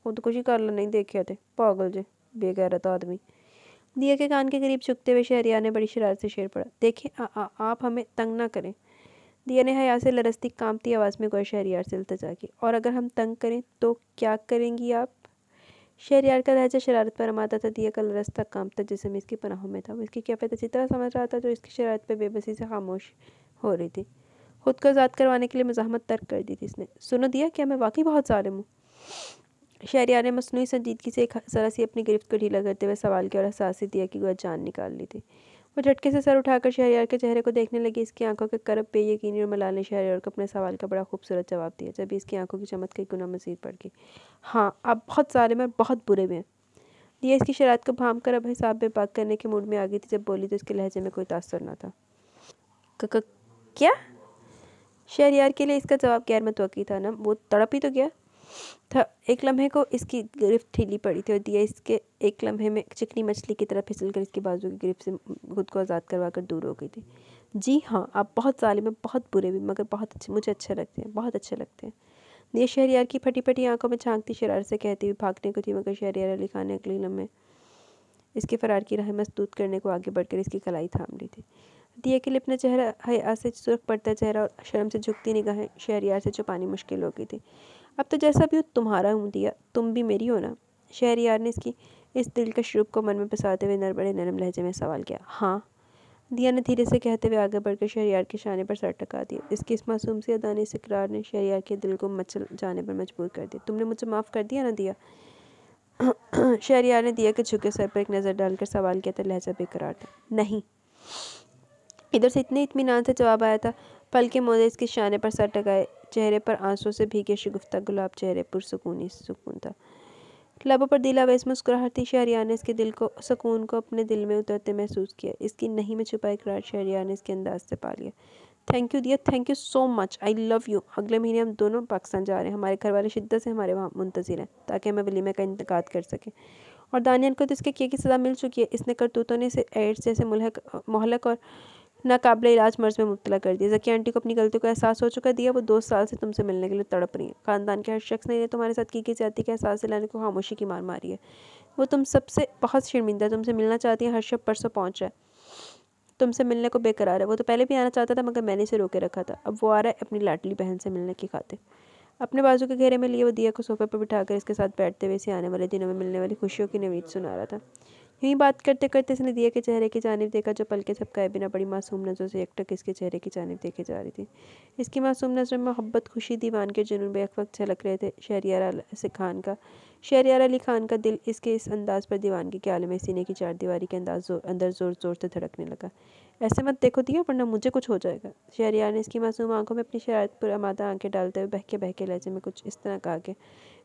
खुदकुशी कर ला नहीं देखे थे, पागल जे, बेगैरत आदमी। दिया के कान के करीब झुकते हुए शहरयार ने बड़ी शरारत से शेर पड़ा, देखें आप हमें तंग ना करें। दिया ने हया से लरसती कांपती आवाज़ में गोया शहरयार से इल्तिजा की, और अगर हम तंग करें तो क्या करेंगी आप? शहरयार का लहजा शरारत पर रमाता था। दिया का लरसता कांपता जिस्म इसकी पनाहों में था। वो इसकी कैफियत अच्छी तरह समझ रहा था, जो इसकी शरारत पर बेबसी से खामोश हो रही थी। खुद को आज़ाद करवाने के लिए मज़ाहमत तर्क कर दी थी इसने। सुनो दिया, क्या मैं वाकई बहुत ज़ालिम हूँ? शहरयार ने मसनूई संजीदगी से एक ज़रा सी अपनी गिरफ्त को ढीला करते हुए सवाल किया और एहसास ही दिया कि वह जान निकाल ली थी। वो झटके से सर उठाकर शहरयार के चेहरे को देखने लगी। इसकी आंखों के करब बेयकीनी और मलाल ने शहरयार को अपने सवाल का बड़ा खूबसूरत जवाब दिया। जब इसकी आंखों की चमक कई गुना मज़ीद बढ़ गई। हाँ, आप बहुत ज़ालिम और बहुत बुरे में हैं। दिया इसकी शरारत को भाम कर अब हिसाब बेबाक करने के मूड में आ गई थी। जब बोली तो इसके लहजे में कोई तासुर न था। क्या? शहरयार के लिए इसका जवाब गैर मुतवक्की था ना। वो तड़प ही तो गया था। एक लम्हे को इसकी गिरफ्त ढीली पड़ी थी और दिया इसके एक लम्हे में चिकनी मछली की तरह फिसलकर इसकी बाजू की गिरफ्त से खुद को आज़ाद करवा कर दूर हो गई थी। जी हाँ, आप बहुत ज़ालिम हैं, बहुत बुरे भी, मगर बहुत अच्छे, मुझे अच्छे लगते हैं, बहुत अच्छे लगते हैं। दिया शहरयार की फटी फटी आंखों में झांकती शरारत से कहती हुई भागने को थी, मगर शहरयार अली खान ने अगले लम्हे इसके फरार की राह मसदूद करने को आगे बढ़कर इसकी कलाई थाम ली थी। दिया के लिए अपना चेहरा हया से सुर्ख पड़ता चेहरा और शर्म से झुकती निगाहें शहरयार से छुपानी मुश्किल हो गई थी। अब तो जैसा भी हो तुम्हारा हूँ दिया, तुम भी मेरी हो ना? शहरयार ने इसकी इस दिलकश रूप को मन में बसाते हुए बड़े नरम लहजे में सवाल किया। हाँ, दिया ने धीरे से कहते हुए आगे बढ़कर शहरयार के शाने पर सर टका दिया। इसकी इस मासूम सी अदा ने इस इकरार ने शहरयार के दिल को मचल जाने पर मजबूर कर दिया। तुमने मुझे माफ़ कर दिया ना दिया? शहरयार ने दिया के झुके सर पर एक नज़र डालकर सवाल किया तो लहजा बेकरार था। नहीं। इधर से इतने इत्मीनान से जवाब आया था। पल के मोदे इसके शाने पर सर टकाए, चेहरे पर आंसू से भीगे शगुफ्ता गुलाब चेहरे पुरसुकूनी सुकून था। लबों पर दिला वैस मुस्कुराहट थी। शहरयार ने इसके दिल को सुकून को अपने दिल में उतरते महसूस किया। इसकी नहीं में छुपा इकरार शहरयार ने इसके अंदाज से पा लिया। थैंक यू दिया, thank you so much, I love you. अगले महीने हम दोनों पाकिस्तान जा रहे हैं, हमारे घर वाले शिद्दत से हमारे वहाँ मुंतज़िर हैं ताकि हमें वलीमे का इंतकाद कर सकें। और दानियल को तो इसके किए की सज़ा मिल चुकी है, इसने करतूतों ने इसे एड्स जैसे मोहलक और नाकाबिल इलाज मर्ज में मुब्तला कर दिया। ज़की आंटी को अपनी गलती को एहसास हो चुका दिया, वो 2 साल से तुमसे मिलने के लिए तड़प रही है। ख़ानदान के हर शख्स ने तुम्हारे साथ की ज्यादती का एहसास दिलाने को खामोशी की मार मारी है। वो तुम सबसे बहुत शर्मिंदा, तुमसे मिलना चाहती है, हर शब परसों पहुँच रहा है, तुमसे मिलने को बेकरार है। वो तो पहले भी आना चाहता था मगर मैंने इसे रोके रखा था, अब वो आ रहा है अपनी लाडली बहन से मिलने की खातिर। अपने बाजू के घेरे में लिए वो दिया को सोफे पर बिठाकर इसके साथ बैठते हुए इसे आने वाले दिनों में मिलने वाली खुशियों की नवीद सुना रहा था। यूँ बात करते करते इसने दिया के चेहरे की जानिब देखा जो पलके झपकाए बिना बड़ी मासूम नज़रों से एकटक इसके चेहरे की जानिब देखे जा रही थी। इसकी मासूम नज़रों में मोहब्बत, खुशी, दीवान के जुनून बेक वक्त झलक रहे थे। शहरयार अली खान का दिल इसके इस अंदाज़ पर दीवानगी के आलम में सीने की चार दीवारी के अंदर ज़ोर ज़ोर से धड़कने लगा। ऐसे मत देखो दिया वरना मुझे कुछ हो जाएगा। शहरयार ने इसकी मासूम आंखों में अपनी शरारत पर आमादा आंखें डालते हुए बहके लहजे में कुछ इस तरह कहा कि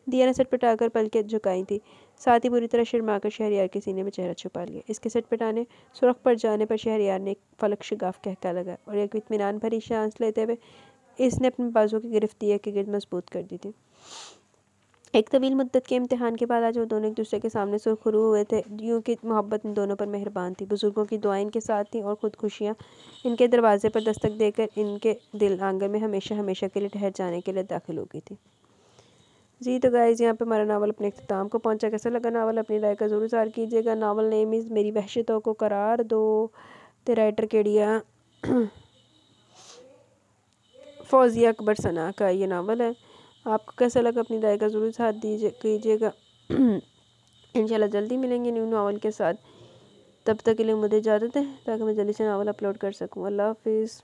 दिया ने सटपटाकर पलकें झुकाई थी, साथ ही बुरी तरह शर्माकर शहरयार के सीने में चेहरा छुपा लिया। इसके सटपटाने सुरख पड़ जाने पर शहरयार ने एक फलक शिगाफ कहका लगा और एक इत्मीनान भरी सांस लेते हुए इसने अपने बाजू की गिरफ्त दिया के गिर्द मजबूत कर दी थी। एक तवील मुद्दत के इम्तिहान के बाद आज वो दोनों एक दूसरे के सामने सुरखरू हुए थे। यूँ की मोहब्बत इन दोनों पर मेहरबान थी। बुजुर्गों की दुआएं इनके साथ थी और ख़ुद खुशियाँ इनके दरवाजे पर दस्तक देकर इनके दिल आंगन में हमेशा हमेशा के लिए ठहर जाने के लिए दाखिल हो गई थी। जी तो गाइज़ यहाँ पे हमारा नावल अपने अख्ताम को पहुँचा। कैसा लगा नावल, अपनी राय का ज़रूर इज़हार कीजिएगा। नावल नेम इज़ मेरी वहशतों को करार दो, ते राइटर केड़िया फौजिया अकबर सना का ये नावल है। आपको कैसा लगा अपनी राय का ज़रूर इज़हार कीजिएगा। इंशाल्लाह जल्दी मिलेंगे न्यू नावल के साथ। तब तक के लिए मुझे इजाज़त है ताकि मैं जल्दी से नावल अपलोड कर सकूँ। अल्लाह हाफिज़।